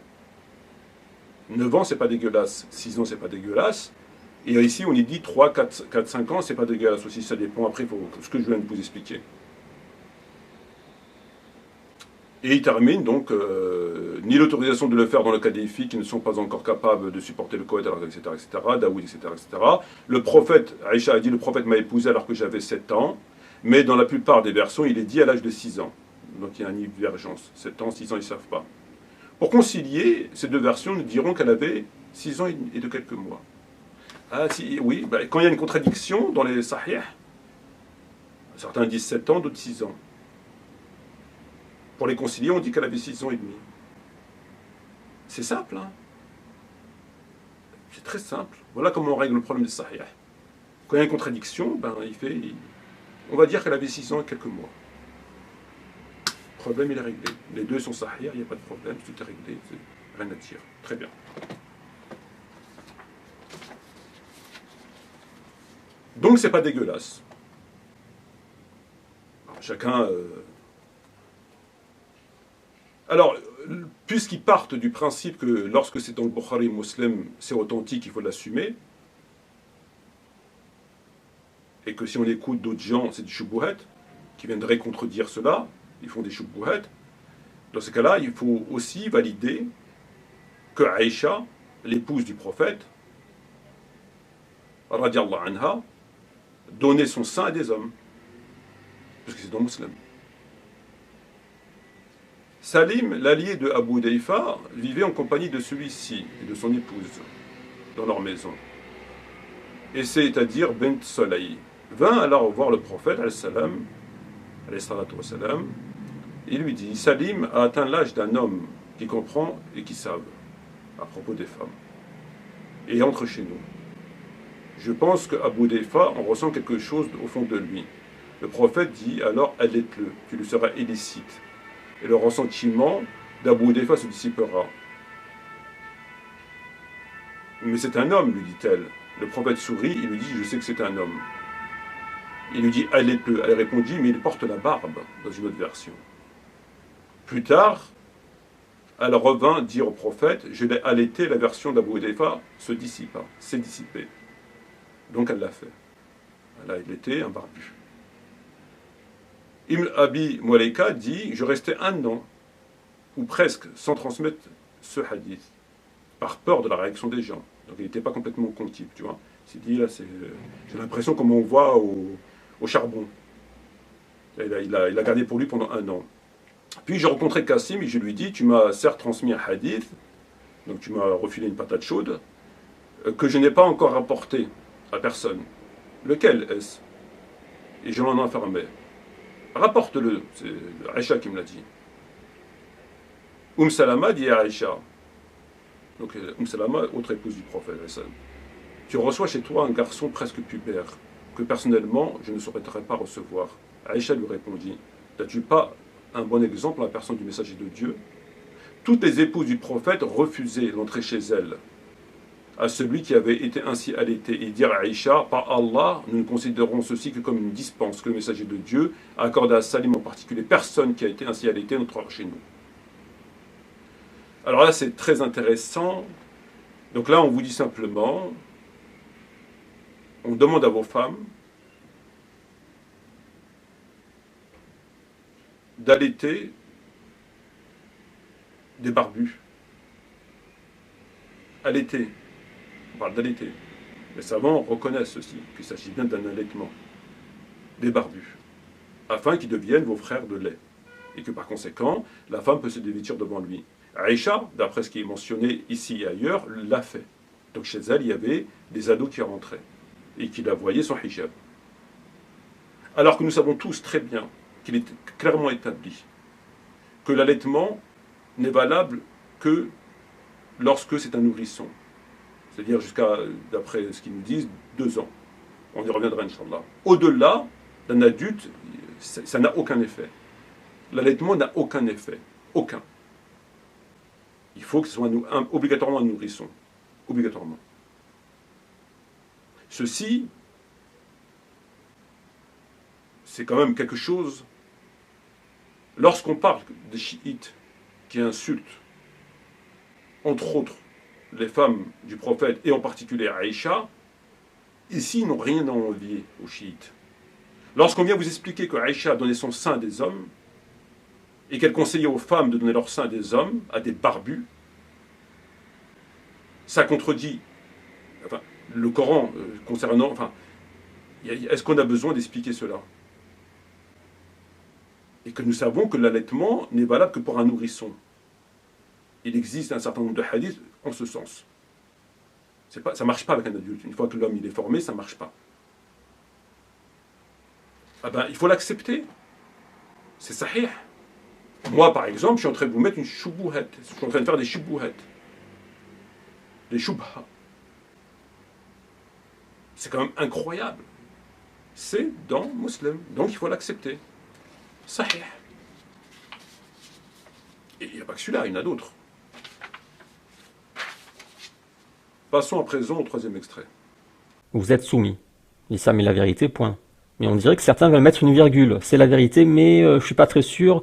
9 ans, c'est pas dégueulasse. 6 ans, c'est pas dégueulasse. Et ici, on y dit 3, 4, 5 ans, c'est pas dégueulasse aussi. Ça dépend après, ce que je viens de vous expliquer. Et il termine donc, ni l'autorisation de le faire dans le cas des filles qui ne sont pas encore capables de supporter le coët, etc., etc., Daoud, etc., etc. Le prophète, Aïcha a dit, le prophète m'a épousé alors que j'avais 7 ans, mais dans la plupart des versions, il est dit à l'âge de 6 ans. Donc il y a une divergence. 7 ans, 6 ans, ils ne savent pas. Pour concilier, ces deux versions, nous dirons qu'elle avait 6 ans et de quelques mois. Ah si, oui, bah, quand il y a une contradiction dans les sahih, certains disent 7 ans, d'autres 6 ans. Pour les concilier, on dit qu'elle avait 6 ans et demi. C'est simple, hein? C'est très simple. Voilà comment on règle le problème des sahih. Quand il y a une contradiction, ben, on va dire qu'elle avait 6 ans et quelques mois. Le problème, il est réglé. Les deux sont sahih, il n'y a pas de problème, tout est réglé, rien à dire. Très bien. Donc, c'est pas dégueulasse. Alors, chacun... Alors, puisqu'ils partent du principe que lorsque c'est dans le Bukhari Muslim, c'est authentique, il faut l'assumer, et que si on écoute d'autres gens, c'est du shubuhat, qui viendraient contredire cela, ils font des shubuhat, dans ce cas-là, il faut aussi valider que Aïcha, l'épouse du prophète, radiallahu anha, donnait son sein à des hommes, parce que c'est dans le Muslim. Salim, l'allié de Abu Hudayfa, vivait en compagnie de celui-ci et de son épouse dans leur maison. Et c'est-à-dire Bint Soleil vint alors voir le prophète, Il lui dit, Salim a atteint l'âge d'un homme qui comprend et qui savent à propos des femmes. Et entre chez nous. Je pense qu'Abu Hudayfa en ressent quelque chose au fond de lui. Le prophète dit alors, allaite-le, tu lui seras illicite. Et le ressentiment d'Abu Hudayfa se dissipera. Mais c'est un homme, lui dit-elle. Le prophète sourit, il lui dit, je sais que c'est un homme. Il lui dit, allaite-le. Elle répondit, mais il porte la barbe, dans une autre version. Plus tard, elle revint dire au prophète, je l'ai allaité, la version d'Abu Hudayfa se dissipa, s'est dissipée. Donc elle l'a fait. Elle a allaité un barbu. Ibn Abi Mulaika dit, je restais un an, ou presque, sans transmettre ce hadith, par peur de la réaction des gens. Donc il n'était pas complètement conquis, tu vois. Il s'est dit, là, j'ai l'impression comme on voit au charbon. Il a gardé pour lui pendant un an. Puis j'ai rencontré Kassim et je lui dis, tu m'as certes transmis un hadith, donc tu m'as refilé une patate chaude, que je n'ai pas encore rapporté à personne. Lequel est-ce? Et je l'en enfermais. Rapporte-le, c'est Aïcha qui me l'a dit. Salama dit à Aïcha, donc Salama, autre épouse du prophète, tu reçois chez toi un garçon presque pubère, que personnellement je ne souhaiterais pas recevoir. Aïcha lui répondit, n'as-tu pas un bon exemple à la personne du messager de Dieu? Toutes les épouses du prophète refusaient l'entrée chez elle à celui qui avait été ainsi allaité et dire à Aïcha, par Allah, nous ne considérons ceci que comme une dispense que le messager de Dieu a accordé à Salim en particulier, personne qui a été ainsi allaité n'entrera chez nous. Alors là, c'est très intéressant. Donc là, on vous dit simplement, on demande à vos femmes d'allaiter des barbus. Allaiter. On parle d'allaiter. Les savants reconnaissent ceci, qu'il s'agit bien d'un allaitement. Des barbus. Afin qu'ils deviennent vos frères de lait. Et que par conséquent, la femme peut se dévêtir devant lui. Aïcha, d'après ce qui est mentionné ici et ailleurs, l'a fait. Donc chez elle, il y avait des ados qui rentraient. Et qui la voyaient sans hijab. Alors que nous savons tous très bien qu'il est clairement établi que l'allaitement n'est valable que lorsque c'est un nourrisson. C'est-à-dire jusqu'à, d'après ce qu'ils nous disent, 2 ans. On y reviendra, Inch'Allah. Au-delà d'un adulte, ça n'a aucun effet. L'allaitement n'a aucun effet. Aucun. Il faut que ce soit obligatoirement un nourrisson. Obligatoirement. Ceci, c'est quand même quelque chose. Lorsqu'on parle des chiites qui insultent, entre autres, les femmes du prophète, et en particulier Aïcha, ici, ils n'ont rien à envier aux chiites. Lorsqu'on vient vous expliquer que Aïcha donnait son sein à des hommes, et qu'elle conseillait aux femmes de donner leur sein à des hommes, à des barbus, ça contredit le Coran concernant... est-ce qu'on a besoin d'expliquer cela? Et que nous savons que l'allaitement n'est valable que pour un nourrisson. Il existe un certain nombre de hadiths en ce sens. Ça ne marche pas avec un adulte. Une fois que l'homme il est formé, ça ne marche pas. Il faut l'accepter. C'est sahih. Moi, par exemple, je suis en train de vous mettre une choubouhet. Je suis en train de faire des choubouhet. Des choubha. C'est quand même incroyable. C'est dans Muslim. Donc il faut l'accepter. Sahih. Et il n'y a pas que celui-là, il y en a d'autres. Passons à présent au 3e extrait. Vous êtes soumis. L'islam est la vérité, point. Mais on dirait que certains veulent mettre une virgule. C'est la vérité, mais je suis pas très sûr.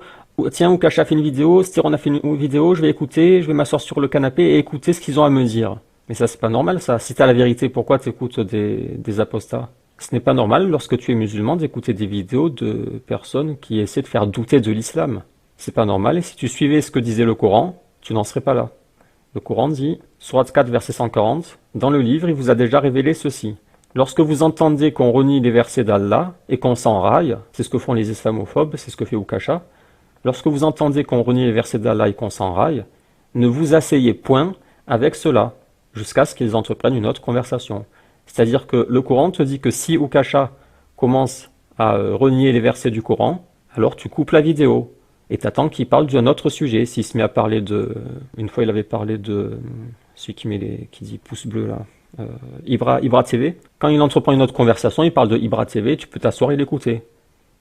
Tiens, Oukacha a fait une vidéo, Styron a fait une vidéo, je vais écouter, je vais m'asseoir sur le canapé et écouter ce qu'ils ont à me dire. Mais ça, c'est pas normal, ça. Si t'as la vérité, pourquoi t'écoutes des apostats? Ce n'est pas normal, lorsque tu es musulman, d'écouter des vidéos de personnes qui essaient de faire douter de l'islam. C'est pas normal, et si tu suivais ce que disait le Coran, tu n'en serais pas là. Le Coran dit, Sourate 4, verset 140, dans le livre, il vous a déjà révélé ceci. Lorsque vous entendez qu'on renie les versets d'Allah et qu'on s'enraille, c'est ce que font les islamophobes, c'est ce que fait Oukacha, lorsque vous entendez qu'on renie les versets d'Allah et qu'on s'enraille, ne vous asseyez point avec cela, jusqu'à ce qu'ils entreprennent une autre conversation. C'est-à-dire que le Coran te dit que si Oukacha commence à renier les versets du Coran, alors tu coupes la vidéo. et t'attends qu'il parle d'un autre sujet. S'il se met à parler de... Une fois, il avait parlé de... Celui qui met qui dit pouce bleu, là. Ibra TV. Quand il entreprend une autre conversation, il parle de Ibra TV, tu peux t'asseoir et l'écouter.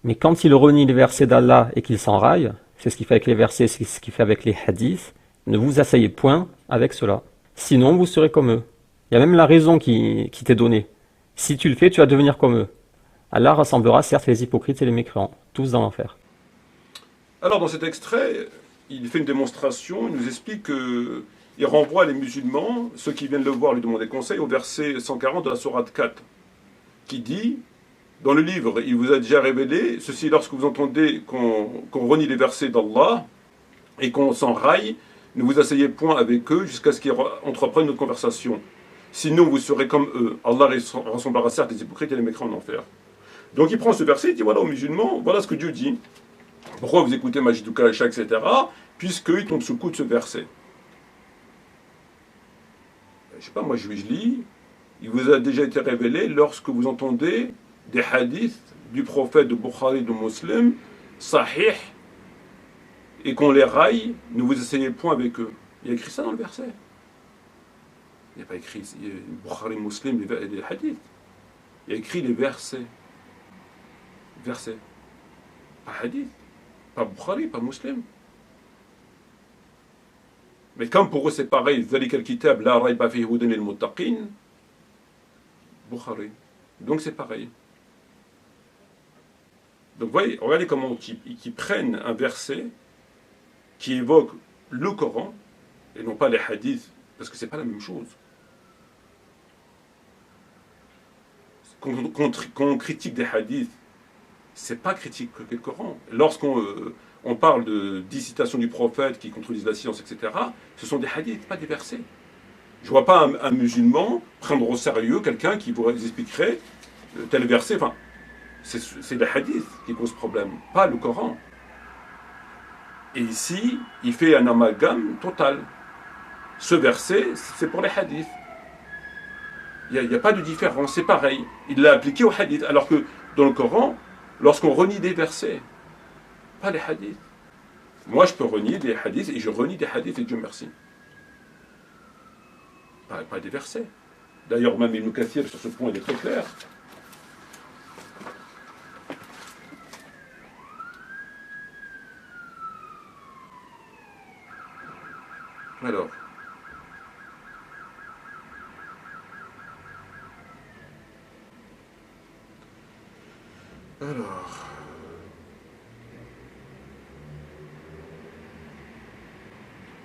Mais quand il renie les versets d'Allah et qu'il s'enraille, c'est ce qu'il fait avec les versets, c'est ce qu'il fait avec les hadiths, ne vous asseyez point avec cela. Sinon, vous serez comme eux. Il y a même la raison qui t'est donnée. Si tu le fais, tu vas devenir comme eux. Allah rassemblera certes les hypocrites et les mécréants, tous dans l'enfer. Alors dans cet extrait, il fait une démonstration, il nous explique que il renvoie les musulmans, ceux qui viennent le voir lui demander conseil, au verset 140 de la sourate 4, qui dit, dans le livre, il vous a déjà révélé, ceci lorsque vous entendez qu'on renie les versets d'Allah et qu'on s'enraille, ne vous asseyez point avec eux jusqu'à ce qu'ils entreprennent notre conversation. Sinon vous serez comme eux. Allah rassemblera certes les hypocrites et les mécréants en enfer. Donc il prend ce verset, il dit voilà aux musulmans, voilà ce que Dieu dit. Pourquoi vous écoutez Majid Kacha, etc. Puisqu'ils tombent sous le coup de ce verset. Je sais pas, moi je lis, il vous a déjà été révélé lorsque vous entendez des hadiths du prophète de Bukhari, de Muslim, sahih, et qu'on les raille, ne vous asseyez point avec eux. Il y a écrit ça dans le verset. Il n'y a pas écrit Bukhari, Muslim, les hadiths. Il y a écrit les versets. Versets. Pas hadith. Pas Bukhari, pas Muslim. Mais comme pour eux c'est pareil, ذَلِكَ الْكِتَابِ لَا رَيْبَ فِيهِ هُدًى لِلْمُتَّقِينَ, Bukhari. Donc c'est pareil. Donc voyez, regardez comment ils prennent un verset qui évoque le Coran, et non pas les hadiths, parce que c'est pas la même chose. Qu'on critique des hadiths, c'est pas critiquer le Coran. Lorsqu'on on parle de 10 citations du prophète qui contredisent la science, etc., ce sont des hadiths, pas des versets. Je ne vois pas un musulman prendre au sérieux quelqu'un qui vous expliquerait tel verset. Enfin, c'est les hadiths qui posent problème, pas le Coran. Et ici, il fait un amalgame total. Ce verset, c'est pour les hadiths. Il n'y a pas de différence, c'est pareil. Il l'a appliqué aux hadiths, alors que dans le Coran, lorsqu'on renie des versets, pas les hadiths. Moi, je peux renier des hadiths, et je renie des hadiths, et Dieu merci. Pas des versets. D'ailleurs, même Ibn Kathir, sur ce point, il est très clair. Alors.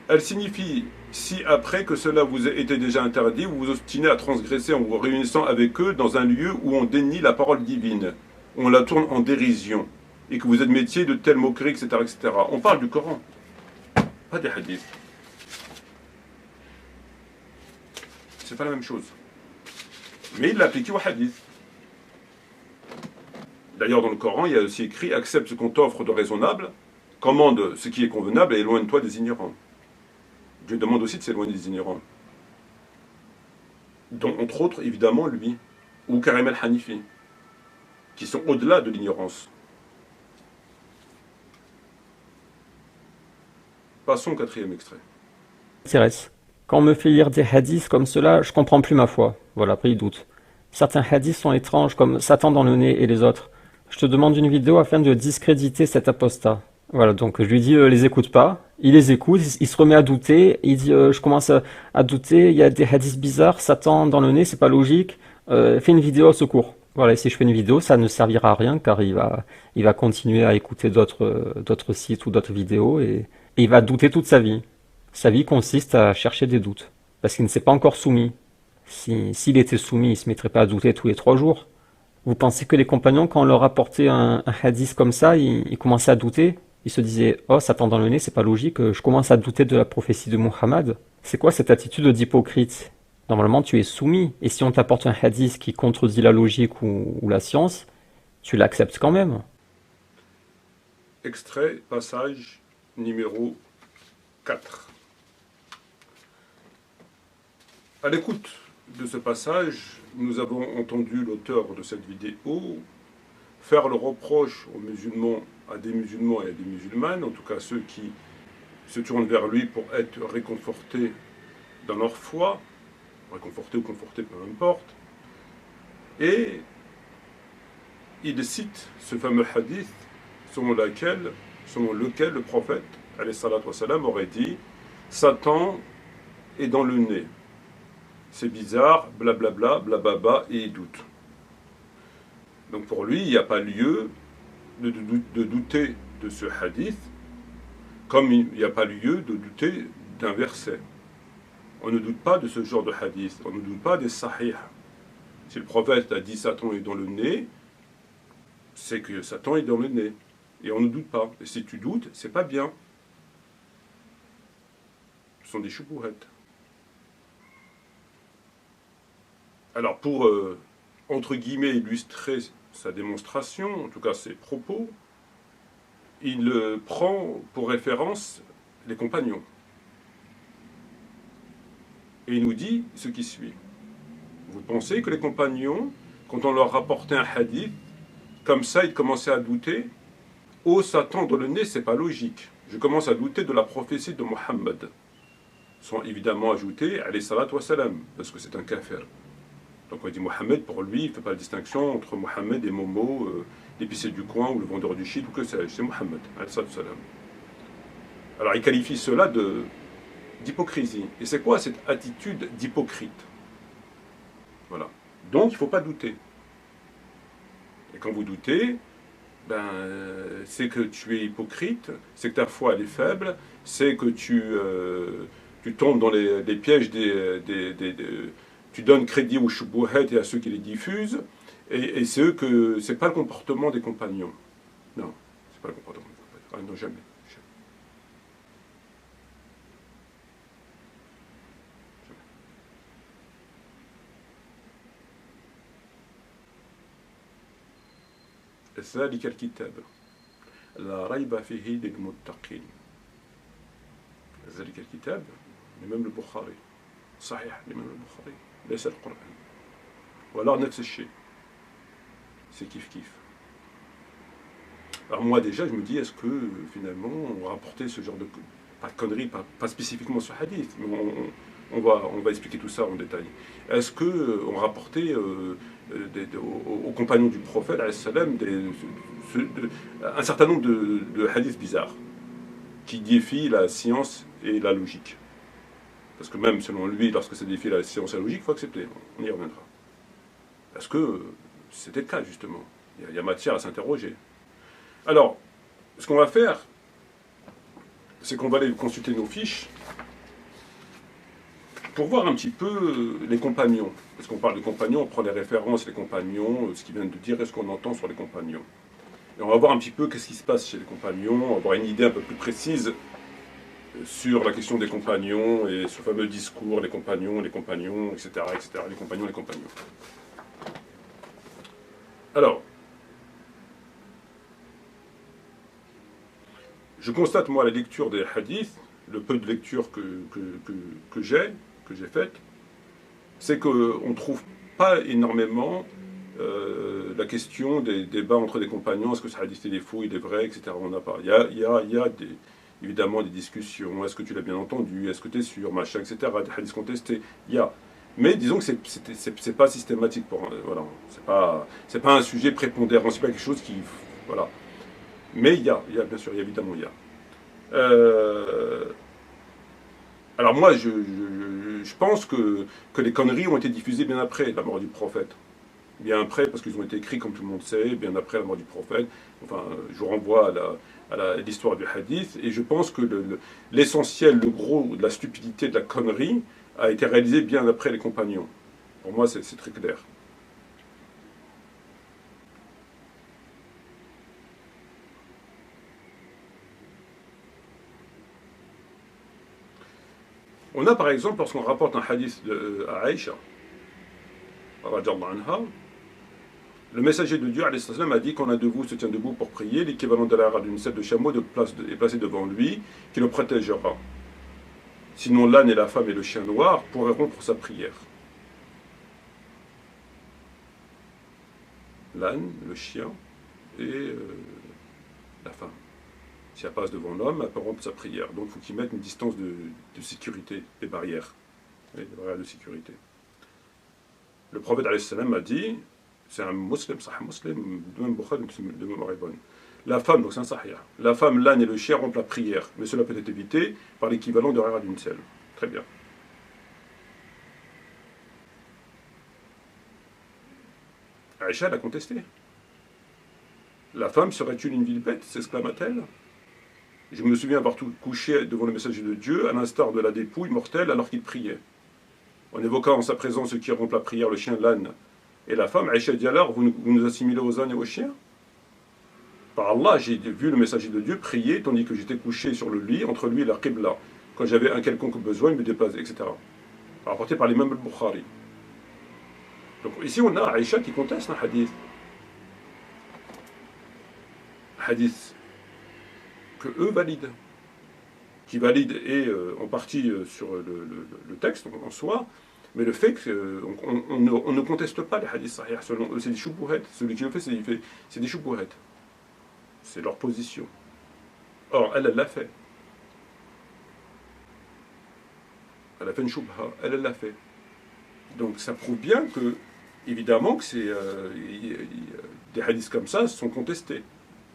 Elle signifie, si après que cela vous ait été déjà interdit, vous vous obstinez à transgresser en vous réunissant avec eux dans un lieu où on dénie la parole divine, où on la tourne en dérision, et que vous admettiez de telles moqueries, etc., etc. On parle du Coran, pas des hadiths. C'est pas la même chose. Mais il l'a appliqué au hadith. D'ailleurs, dans le Coran, il y a aussi écrit « Accepte ce qu'on t'offre de raisonnable, commande ce qui est convenable et éloigne-toi des ignorants ». Dieu demande aussi de s'éloigner des ignorants. Dont, entre autres, évidemment, lui, ou Karim al-Hanifi, qui sont au-delà de l'ignorance. Passons au 4e extrait. Quand on me fait lire des hadiths comme cela, je comprends plus ma foi. Voilà, après il doute. Certains hadiths sont étranges, comme Satan dans le nez et les autres. Je te demande une vidéo afin de discréditer cet apostat. Voilà, donc je lui dis les écoute pas. Il les écoute, il se remet à douter. Il dit je commence à douter, il y a des hadiths bizarres, Satan dans le nez, c'est pas logique. Fais une vidéo au secours. Voilà, et si je fais une vidéo, ça ne servira à rien car il va continuer à écouter d'autres sites ou d'autres vidéos et il va douter toute sa vie. Sa vie consiste à chercher des doutes parce qu'il ne s'est pas encore soumis. S'il était soumis, il ne se mettrait pas à douter tous les 3 jours. Vous pensez que les compagnons, quand on leur apportait un hadith comme ça, ils commençaient à douter? Ils se disaient « Oh, Satan dans le nez, c'est pas logique, je commence à douter de la prophétie de Muhammad. » C'est quoi cette attitude d'hypocrite? Normalement, tu es soumis. Et si on t'apporte un hadith qui contredit la logique ou la science, tu l'acceptes quand même. Extrait, passage numéro 4. À l'écoute de ce passage, nous avons entendu l'auteur de cette vidéo faire le reproche aux musulmans, à des musulmans et à des musulmanes, en tout cas ceux qui se tournent vers lui pour être réconfortés dans leur foi, réconfortés ou confortés, peu importe. Et il cite ce fameux hadith selon lequel le prophète alayhi salatu wassalam, aurait dit « Satan est dans le nez ». C'est bizarre, blablabla, blablabla, et il doute. Donc pour lui, il n'y a pas lieu de douter de ce hadith, comme il n'y a pas lieu de douter d'un verset. On ne doute pas de ce genre de hadith, on ne doute pas des sahih. Si le prophète a dit Satan est dans le nez, c'est que Satan est dans le nez. Et on ne doute pas. Et si tu doutes, c'est pas bien. Ce sont des choubouettes. Alors pour, entre guillemets, illustrer sa démonstration, en tout cas ses propos, il prend pour référence les compagnons. Et il nous dit ce qui suit. Vous pensez que les compagnons, quand on leur rapportait un hadith, comme ça, ils commençaient à douter? Oh, Satan dans le nez, c'est pas logique. Je commence à douter de la prophétie de Mohammed. Sont évidemment ajoutés alayhi salatu wassalam, parce que c'est un kafir. Donc on dit Mohammed, pour lui, il ne fait pas la distinction entre Mohammed et Momo, l'épicier du coin ou le vendeur du shit, ou que c'est Mohammed, alayhi salatu wassalam. Alors il qualifie cela d'hypocrisie. Et c'est quoi cette attitude d'hypocrite? Voilà. Donc il ne faut pas douter. Et quand vous doutez, ben, c'est que tu es hypocrite, c'est que ta foi elle est faible, c'est que tu tombes dans les pièges tu donnes crédit aux choubouhettes et à ceux qui les diffusent, et c'est pas le comportement des compagnons. Non, c'est pas le comportement des compagnons. Ah non, jamais. ذلك الكتاب لا ريب فيه للمتقين. ذلك الكتاب l'imam al-Bukhari, صحيح l'imam al-Bukhari, ليس القرآن. ولا نفس الشيء. C'est kiff kiff. Alors moi déjà je me dis, est-ce que finalement on rapportait ce genre de, pas de conneries, pas spécifiquement ce hadith, mais on va expliquer tout ça en détail. Est-ce qu'on rapportait aux compagnons du prophète, salam, un certain nombre de hadiths bizarres qui défient la science et la logique? Parce que même selon lui, lorsque ça défie la science et la logique, il faut accepter. On y reviendra. Est-ce que c'était le cas, justement? Il y a matière à s'interroger. Alors, ce qu'on va faire, c'est qu'on va aller consulter nos fiches pour voir un petit peu les compagnons. Parce qu'on parle des compagnons, on prend les références, les compagnons, ce qu'ils viennent de dire et ce qu'on entend sur les compagnons. Et on va voir un petit peu qu'est-ce qui se passe chez les compagnons, on va avoir une idée un peu plus précise sur la question des compagnons et ce fameux discours, les compagnons, etc., etc., les compagnons. Alors, je constate, moi, à la lecture des hadiths, le peu de lecture que j'ai faite, c'est qu'on ne trouve pas énormément la question des débats entre des compagnons, est-ce que ce hadith il est faux, il est vrai, etc. On n'a pas. Il y a évidemment des discussions, est-ce que tu l'as bien entendu, est-ce que tu es sûr, machin, etc. Des hadiths contestés, il y a. Mais disons que c'est pas systématique pour voilà, c'est pas un sujet prépondérant, c'est pas quelque chose qui voilà. Mais il y a bien sûr, évidemment il y a. Alors moi je pense que les conneries ont été diffusées bien après la mort du prophète. Bien après, parce qu'ils ont été écrits, comme tout le monde sait, bien après la mort du prophète. Enfin, je vous renvoie à l'histoire du hadith, et je pense que l'essentiel, le gros de la stupidité, de la connerie, a été réalisé bien après les compagnons. Pour moi, c'est très clair. On a par exemple, lorsqu'on rapporte un hadith à Aïcha, radiyallahu anha, le messager de Dieu a dit qu'on a de vous se tient debout pour prier, l'équivalent de la rade d'une selle de chameau est placé devant lui, qui le protégera. Sinon l'âne et la femme et le chien noir pourraient rompre sa prière. L'âne, le chien et la femme. Si elle passe devant l'homme, elle peut rompre sa prière. Donc il faut qu'il mette une distance de sécurité, des barrières. Oui, des barrières de sécurité. Le prophète alayhi salam a dit, c'est un musulman, sahih muslim, de même Bukhari, de même Ibn. La femme, donc c'est un sahih, la femme, l'âne et le chien rompent la prière, mais cela peut être évité par l'équivalent de rara d'une selle. Très bien. Aïcha l'a contesté. La femme serait-elle une ville bête, s'exclama-t-elle. Je me souviens avoir tout couché devant le messager de Dieu, à l'instar de la dépouille mortelle alors qu'il priait. En évoquant en sa présence ceux qui rompent la prière, le chien, l'âne et la femme, Aïcha dit alors, vous nous assimilez aux ânes et aux chiens? Par Allah, j'ai vu le messager de Dieu prier, tandis que j'étais couché sur le lit, entre lui et la Qibla. Quand j'avais un quelconque besoin, il me déplaçait, etc. Rapporté par l'imam al-Bukhari. Donc ici, on a Aïcha qui conteste un hadith. Hadith que eux valident. Qui valident et en partie sur le texte en soi, mais le fait qu'on ne conteste pas les hadiths sahih, selon eux, c'est des choubouhettes. Celui qui le fait, c'est des choubouhettes. C'est leur position. Or, elle l'a fait. Elle a fait une choubha, elle l'a fait. Donc ça prouve bien que, évidemment, que des hadiths comme ça sont contestés.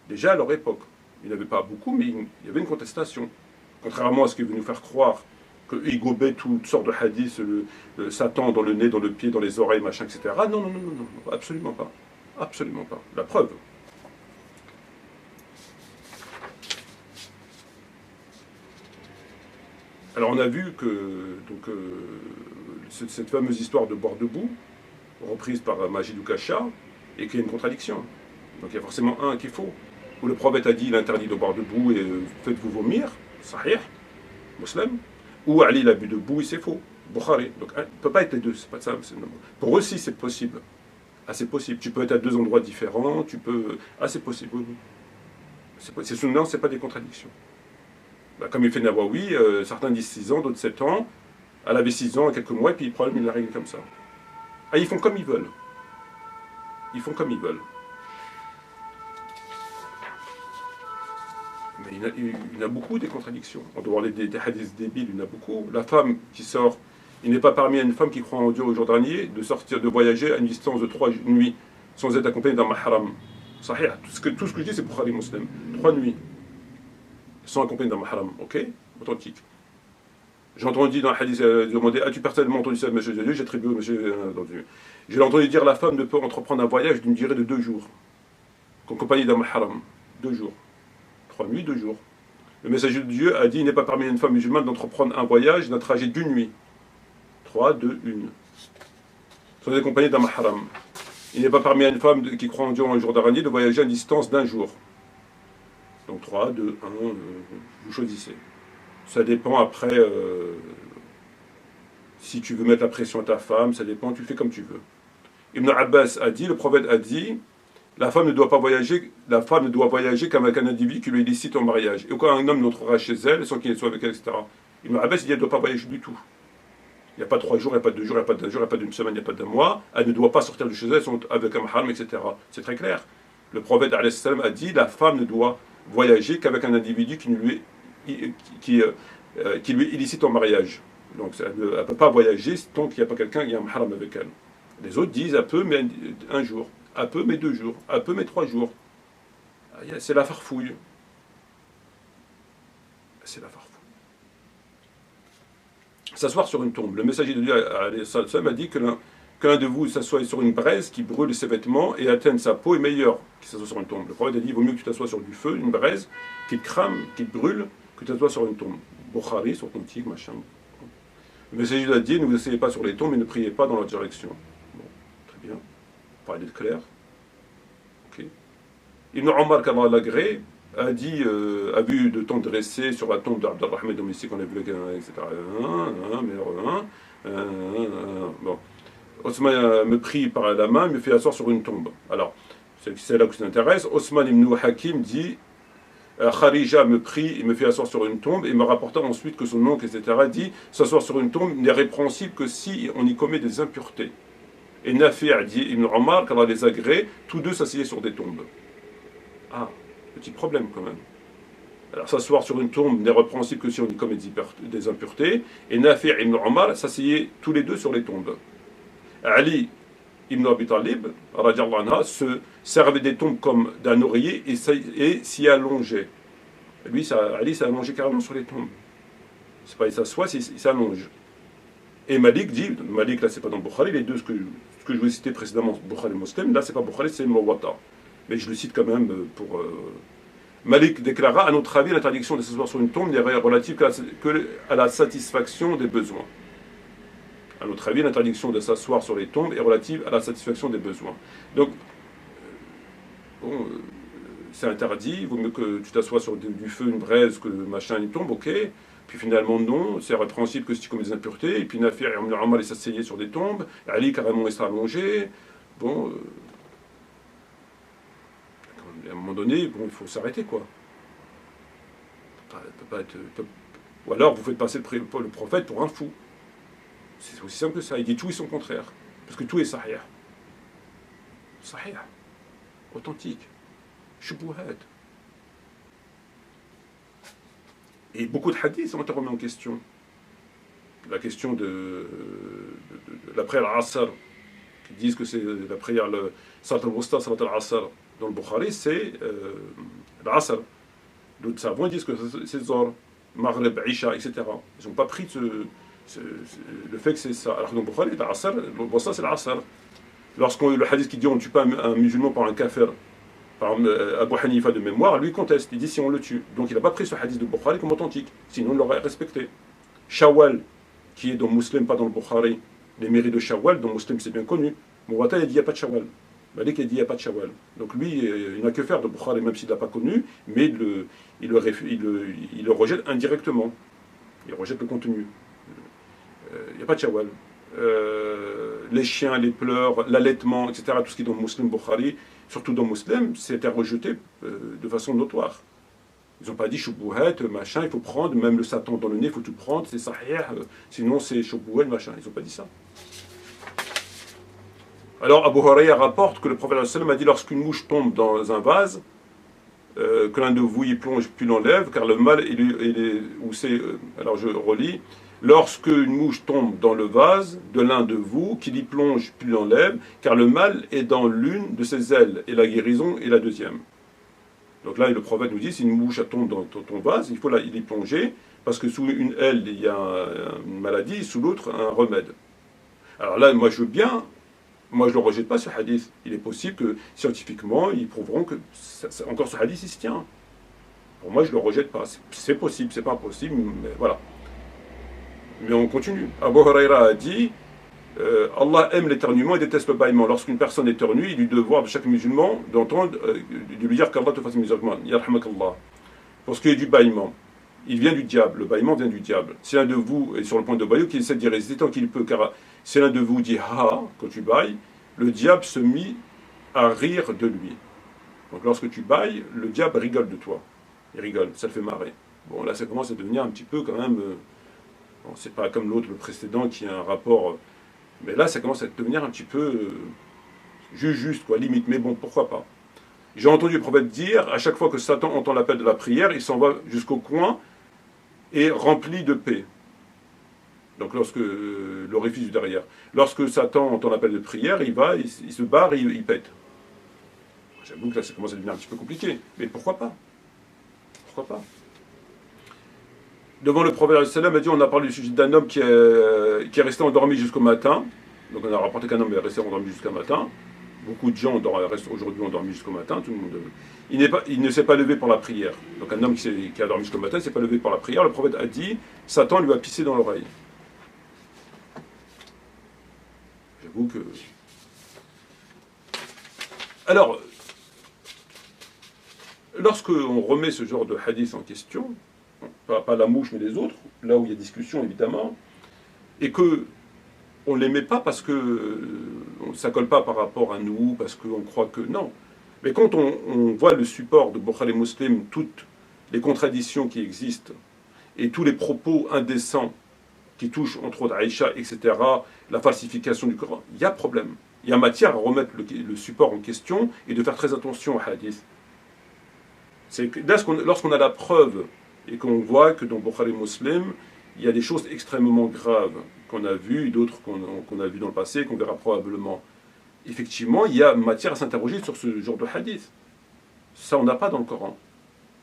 Déjà à leur époque. Il n'y en avait pas beaucoup, mais il y avait une contestation. Contrairement à ce qui veut nous faire croire qu'ils gobaient toutes sortes de hadiths, le Satan dans le nez, dans le pied, dans les oreilles, machin, etc. Non, non, non, non, non, absolument pas. Absolument pas. La preuve. Alors on a vu que donc, cette fameuse histoire de boire debout, reprise par Majid Oukacha, et qu'il y a une contradiction. Donc il y a forcément un qui est faux. Où le prophète a dit il interdit de boire debout et faites-vous vomir, sahih, musulman. Ou Ali l'a bu debout et c'est faux, Bukhari. Donc il ne peut pas être les deux, c'est pas ça. Pour eux aussi c'est possible. Ah c'est possible. Tu peux être à deux endroits différents, tu peux. Ah c'est possible, oui, oui. Non, c'est pas des contradictions. Bah, comme il fait Nawawi, certains disent 6 ans, d'autres 7 ans. Elle avait 6 ans, quelques mois, et puis le problème, il l'a réglé comme ça. Ah, ils font comme ils veulent. Ils font comme ils veulent. Mais il y en a beaucoup des contradictions. On doit voir des hadiths débiles, il y en a beaucoup. La femme qui sort, il n'est pas parmi une femme qui croit en Dieu au jour dernier, de sortir, de voyager à une distance de 3 nuits, sans être accompagnée d'un mahram. Sahih, tout ce que je dis, c'est pour Bukhari Muslim. 3 nuits. Sans accompagner d'un mahram, ok? Authentique. J'ai entendu dans le hadith demander as-tu personnellement entendu ça, monsieur Dieu? J'ai attribué monsieur entendu. J'ai entendu dire la femme ne peut entreprendre un voyage d'une durée de 2 jours, accompagnée d'un mahram. 2 jours. 3 nuits, 2 jours. Le messager de Dieu a dit il n'est pas permis à une femme musulmane d'entreprendre un voyage d'un trajet d'une nuit. 3, 2, 1. Sans être accompagnée d'un mahram. Il n'est pas permis à une femme qui croit en Dieu un jour dernier de voyager à une distance d'1 jour. Donc 3, 2, 1, vous choisissez. Ça dépend après, si tu veux mettre la pression à ta femme, ça dépend, tu fais comme tu veux. Ibn Abbas a dit, le prophète a dit, la femme ne doit voyager qu'avec un individu qui lui illicite en mariage. Et aucun homme n'entrera chez elle sans qu'il soit avec elle, etc. Ibn Abbas dit, elle ne doit pas voyager du tout. Il n'y a pas 3 jours, il n'y a pas 2 jours, il n'y a pas d'un jour, il n'y a pas d'une semaine, il n'y a pas d'un mois. Elle ne doit pas sortir de chez elle avec un mahram, etc. C'est très clair. Le prophète a dit, la femme ne doit voyager qu'avec un individu qui lui illicite en mariage. Donc elle ne peut pas voyager tant qu'il n'y a pas quelqu'un qui a un mahram avec elle. Les autres disent un peu mais 1 jour, un peu mais 2 jours, un peu mais 3 jours. C'est la farfouille. C'est la farfouille. S'asseoir sur une tombe. Le messager de Dieu a dit que l'un de vous s'assoie sur une braise qui brûle ses vêtements et atteigne sa peau est meilleur qu'il s'assoie sur une tombe. Le prophète a dit il vaut mieux que tu t'assoies sur du feu, une braise, qui te crame, qui te brûle, que tu t'assoies sur une tombe. Bukhari, sur ton tigre, machin. Le messager de Dieu a dit ne vous asseyez pas sur les tombes et ne priez pas dans leur direction. Bon, très bien. Pour aller de clair. Ok. Ibn Omar, qu'Allah l'agrée, a dit, a vu de temps dressé sur la tombe d'Abdurrahman domestique, on a vu le gars, etc. Bon. Osman me prie par la main, me fait asseoir sur une tombe. Alors, c'est là que ça m'intéresse. Osman ibn Hakim dit Kharija me prie et me fait asseoir sur une tombe, et me rapporta ensuite que son oncle, etc., dit s'asseoir sur une tombe n'est répréhensible que si on y commet des impuretés. Et Nafi' dit Ibn Omar, qu'Allah les agrée, tous deux s'asseyaient sur des tombes. Ah, petit problème quand même. Alors s'asseoir sur une tombe n'est répréhensible que si on y commet des impuretés. Et Nafi' ibn Omar s'asseyaient tous les deux sur les tombes. Ali ibn Abi Talib, radiallahu anha, se servait des tombes comme d'un oreiller et s'y allongeait. Lui, Ali s'est allongé carrément sur les tombes. C'est pas il s'assoit, il s'allonge. Et Malik dit, Malik là c'est pas dans le Bukhari, les deux ce que je vous ai cité précédemment, Bukhari et Muslim, là c'est pas Bukhari, c'est Muwatta. Mais je le cite quand même pour... Malik déclara, à notre avis, l'interdiction de s'asseoir sur une tombe n'est relative qu'à la satisfaction des besoins. À notre avis, l'interdiction de s'asseoir sur les tombes est relative à la satisfaction des besoins. Donc, bon, c'est interdit, il vaut mieux que tu t'assoies sur du feu, une braise, que machin, une tombe, ok. Puis finalement, non, c'est répréhensible que si tu commets des impuretés. Et puis Nafi' ibn Omar, il s'asseyait sur des tombes. Ali, carrément, il s'est allongé. Bon, à un moment donné, bon, il faut s'arrêter, quoi. Ou alors, vous faites passer le prophète pour un fou. C'est aussi simple que ça. Il dit tout et son contraire. Parce que tout est sahih. Sahih. Authentique. Shubuhat. Et beaucoup de hadiths ont été remis en question. La question de la prière al-Asr, qui disent que c'est la prière, le Salat al-Wusta, Salat al-Asr, dans le Bukhari, c'est l'Asr. D'autres savants disent que c'est Zor, Maghrib, Isha, etc. Ils n'ont pas pris le fait que c'est ça. Alors que dans le Bukhari, l'Asr, le Wusta, c'est l'Asr. Lorsqu'on le hadith qui dit on ne tue pas un musulman par un kafir, par Abu Hanifa de mémoire, lui conteste, il dit si on le tue. Donc il n'a pas pris ce hadith de Bukhari comme authentique, sinon il l'aurait respecté. Shawwal, qui est dans Muslim, pas dans le Bukhari, les mérites de Shawwal, dans Muslim c'est bien connu. Muwatta il a dit il n'y a pas de Shawwal. Malik a dit il n'y a pas de Shawwal. Donc lui, il n'a que faire de Bukhari, même s'il ne l'a pas connu, mais il le rejette indirectement. Il rejette le contenu. Il n'y a pas de Shawwal. Les chiens, les pleurs, l'allaitement, etc., tout ce qui est dans Muslim, Bukhari, surtout dans Muslim, c'était rejeté de façon notoire. Ils n'ont pas dit Shubuhat, machin, il faut prendre, même le Satan dans le nez, il faut tout prendre, c'est sahih, sinon c'est Shubuhat, machin. Ils n'ont pas dit ça. Alors Abu Huraira rapporte que le prophète a dit lorsqu'une mouche tombe dans un vase, que l'un de vous y plonge puis l'enlève, car le mal, alors je relis, lorsque une mouche tombe dans le vase de l'un de vous, qu'il y plonge puis l'enlève, car le mal est dans l'une de ses ailes, et la guérison est la deuxième. Donc là, le prophète nous dit, si une mouche tombe dans ton vase, il faut y plonger, parce que sous une aile, il y a une maladie, sous l'autre, un remède. Alors là, moi je veux bien, moi je ne le rejette pas ce hadith. Il est possible que, scientifiquement, ils prouveront que encore ce hadith, il se tient. Pour moi, je ne le rejette pas. C'est possible, c'est pas impossible, mais voilà. Mais on continue. Abu Huraira a dit Allah aime l'éternuement et déteste le bâillement. Lorsqu'une personne éternue, il est du devoir de chaque musulman d'entendre, de lui dire qu'Allah te fasse miséricorde. Yarhamakallah. Pour ce qui est du bâillement, il vient du diable. Le bâillement vient du diable. Si l'un de vous est sur le point de bâiller, qu'il essaie d'y résister tant qu'il peut, car si l'un de vous dit ha quand tu bailles, le diable se mit à rire de lui. Donc lorsque tu bailles, le diable rigole de toi. Il rigole, ça le fait marrer. Bon, là, ça commence à devenir un petit peu quand même. Bon, c'est pas comme l'autre, le précédent, qui a un rapport. Mais là, ça commence à devenir un petit peu juste, quoi, limite. Mais bon, pourquoi pas. J'ai entendu le prophète dire, à chaque fois que Satan entend l'appel de la prière, il s'en va jusqu'au coin et rempli de paix. Donc lorsque l'orifice du derrière. Lorsque Satan entend l'appel de prière, il va, il se barre et il pète. J'avoue que là, ça commence à devenir un petit peu compliqué. Mais pourquoi pas? Pourquoi pas? Devant le prophète sallam a dit, on a parlé du sujet d'un homme qui est resté endormi jusqu'au matin. Donc on a rapporté qu'un homme est resté endormi jusqu'au matin. Beaucoup de gens restent aujourd'hui endormis jusqu'au matin. Tout le monde, il ne s'est pas levé pour la prière. Donc un homme qui a dormi jusqu'au matin ne s'est pas levé pour la prière. Le prophète a dit, Satan lui a pissé dans l'oreille. J'avoue que... Alors, lorsque on remet ce genre de hadith en question, pas la mouche mais les autres, là où il y a discussion évidemment, et que on ne les met pas parce que ça ne colle pas par rapport à nous, parce qu'on croit que... Non. Mais quand on voit le support de Bukhari Muslim, toutes les contradictions qui existent, et tous les propos indécents qui touchent entre autres Aïcha, etc., la falsification du Coran, il y a problème. Il y a matière à remettre le support en question et de faire très attention au hadith. C'est que lorsqu'on a la preuve et qu'on voit que dans Bukhari Muslim, il y a des choses extrêmement graves qu'on a vues, d'autres qu'on a vues dans le passé, qu'on verra probablement. Effectivement, il y a matière à s'interroger sur ce genre de hadith. Ça, on n'a pas dans le Coran.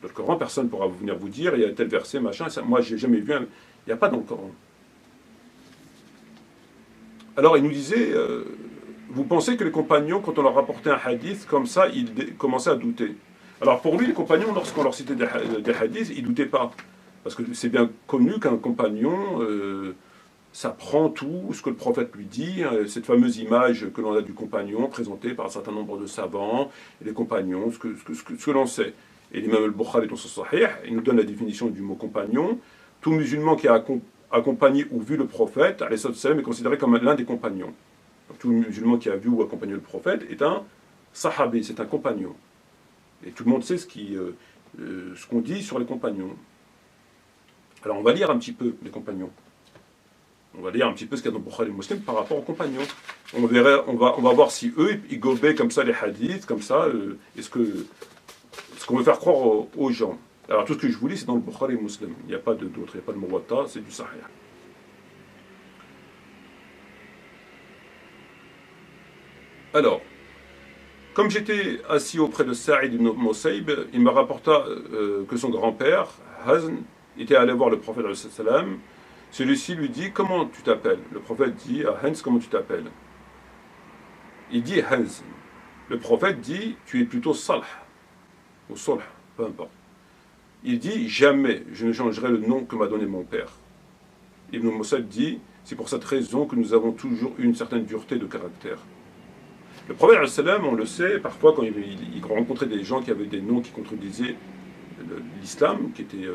Dans le Coran, personne ne pourra venir vous dire, il y a tel verset, machin, ça, moi, j'ai jamais vu il n'y a pas dans le Coran. Alors, il nous disait, vous pensez que les compagnons, quand on leur rapportait un hadith, comme ça, ils commençaient à douter. Alors, pour lui, les compagnons, lorsqu'on leur citait des hadiths, ils ne doutaient pas. Parce que c'est bien connu qu'un compagnon, ça prend tout ce que le prophète lui dit, cette fameuse image que l'on a du compagnon, présentée par un certain nombre de savants, et les compagnons, ce que l'on sait. Et l'imam al-Bukhari, dans son Sahih, il nous donne la définition du mot compagnon. Tout musulman qui a accompagné ou vu le prophète, alayhi salam, est considéré comme l'un des compagnons. Donc, tout musulman qui a vu ou accompagné le prophète est un sahabi, c'est un compagnon. Et tout le monde sait ce qu'on dit sur les compagnons. Alors on va lire un petit peu les compagnons. On va lire un petit peu ce qu'il y a dans Bukhari Muslim par rapport aux compagnons. On va voir si eux, ils gobaient comme ça les hadiths, comme ça, et ce qu'on veut faire croire aux gens. Alors tout ce que je vous lis, c'est dans le Bukhari Muslim. Il n'y a pas d'autre, il n'y a pas de Muwatta, c'est du Sahih. Alors, comme j'étais assis auprès de Sa'id ibn Musayyib, il me rapporta que son grand-père, Hazn, était allé voir le prophète sallam. Celui-ci lui dit, comment tu t'appelles? Le prophète dit à Hans, comment tu t'appelles? Il dit Hans. Le prophète dit, tu es plutôt Salh, ou Salh, peu importe. Il dit, jamais je ne changerai le nom que m'a donné mon père. Ibn Musayyib dit, c'est pour cette raison que nous avons toujours eu une certaine dureté de caractère. Le prophète sallam, on le sait, parfois quand il rencontrait des gens qui avaient des noms qui contredisaient l'islam, qui étaient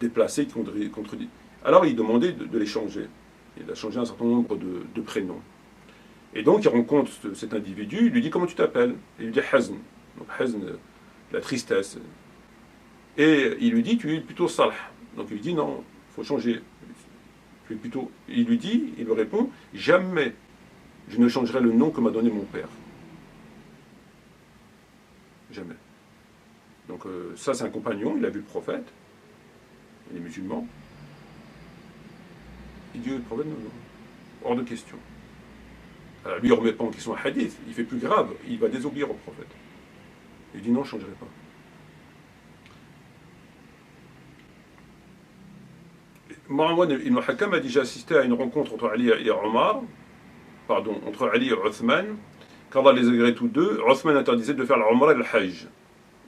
déplacés, qui contredisaient. Alors il demandait de les changer. Il a changé un certain nombre de prénoms. Et donc il rencontre cet individu, il lui dit comment tu t'appelles? Il lui dit Hazn. Donc Hazn, la tristesse. Et il lui dit tu es plutôt Salh. Donc il lui dit non, il faut changer. Tu es plutôt. Il lui répond jamais je ne changerai le nom que m'a donné mon père. Jamais. Donc ça c'est un compagnon, il a vu le prophète, il est musulman. Il dit le prophète non, hors de question. Alors, lui il ne remet pas en question un hadith, il fait plus grave, il va désobéir au prophète. Il dit non, je ne changerai pas. Marwan ibn Hakam a déjà assisté à une rencontre entre Ali et Omar, entre Ali et Othman, car dans les agrès tous deux, Othman interdisait de faire l'Umrah et le Hajj,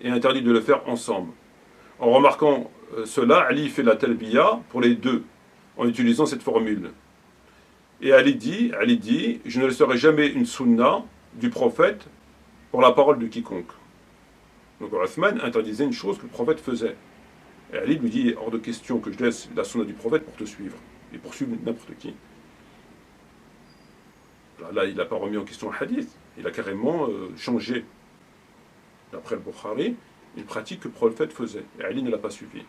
et interdit de le faire ensemble. En remarquant cela, Ali fait la talbiya pour les deux, en utilisant cette formule. Et Ali dit, je ne laisserai jamais une sunna du prophète pour la parole de quiconque. Donc Othman interdisait une chose que le prophète faisait. Et Ali lui dit, hors de question que je laisse la sunna du prophète pour te suivre, et pour suivre n'importe qui. Là, il n'a pas remis en question le hadith, il a carrément changé, d'après le Bukhari, une pratique que le prophète faisait. Et Ali ne l'a pas suivi.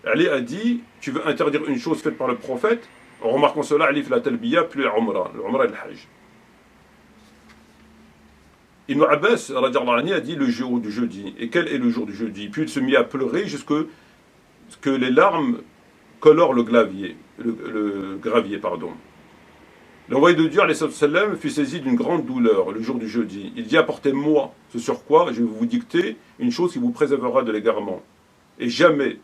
Ali a dit, tu veux interdire une chose faite par le prophète? En remarquant cela, Ali fait la talbiya, puis l'Umrah et le Hajj. Ibn Abbas a dit le jour du jeudi. Et quel est le jour du jeudi? Puis il se mit à pleurer jusqu'à ce que les larmes colorent le gravier. L'envoyé de Dieu, alayhi salam, fut saisi d'une grande douleur le jour du jeudi. Il dit, apportez-moi ce sur quoi je vais vous dicter une chose qui vous préservera de l'égarement. Et jamais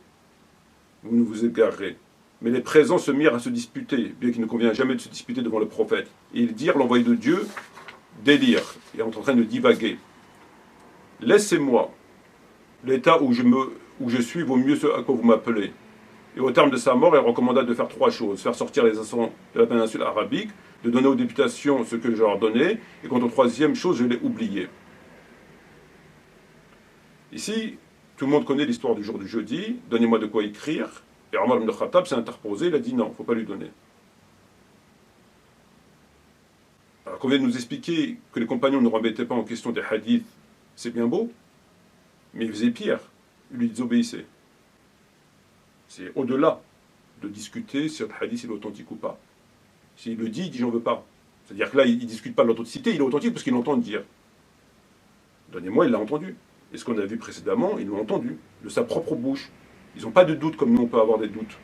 vous ne vous égarerez. Mais les présents se mirent à se disputer, bien qu'il ne convient jamais de se disputer devant le prophète. Et ils dirent, l'envoyé de Dieu délire, et est en train de divaguer. Laissez-moi, l'état où je suis vaut mieux ce à quoi vous m'appelez. Et au terme de sa mort, il recommanda de faire 3 choses. Faire sortir les assassins de la péninsule arabique, de donner aux députations ce que je leur donnais, et quant aux 3e chose, je l'ai oublié. Ici, tout le monde connaît l'histoire du jour du jeudi, donnez-moi de quoi écrire, et Omar ibn Khattab s'est interposé, il a dit non, il ne faut pas lui donner. Alors qu'on vient de nous expliquer que les compagnons ne remettaient pas en question des hadiths, c'est bien beau, mais ils faisaient pire, ils lui désobéissaient. C'est au-delà de discuter si un hadith est authentique ou pas. S'il le dit, il dit j'en veux pas. C'est-à-dire que là, il ne discute pas de l'authenticité, il est authentique parce qu'il l'entend dire. Donnez-moi, il l'a entendu. Et ce qu'on a vu précédemment, ils l'ont entendu, de sa propre bouche. Ils n'ont pas de doute comme nous on peut avoir des doutes.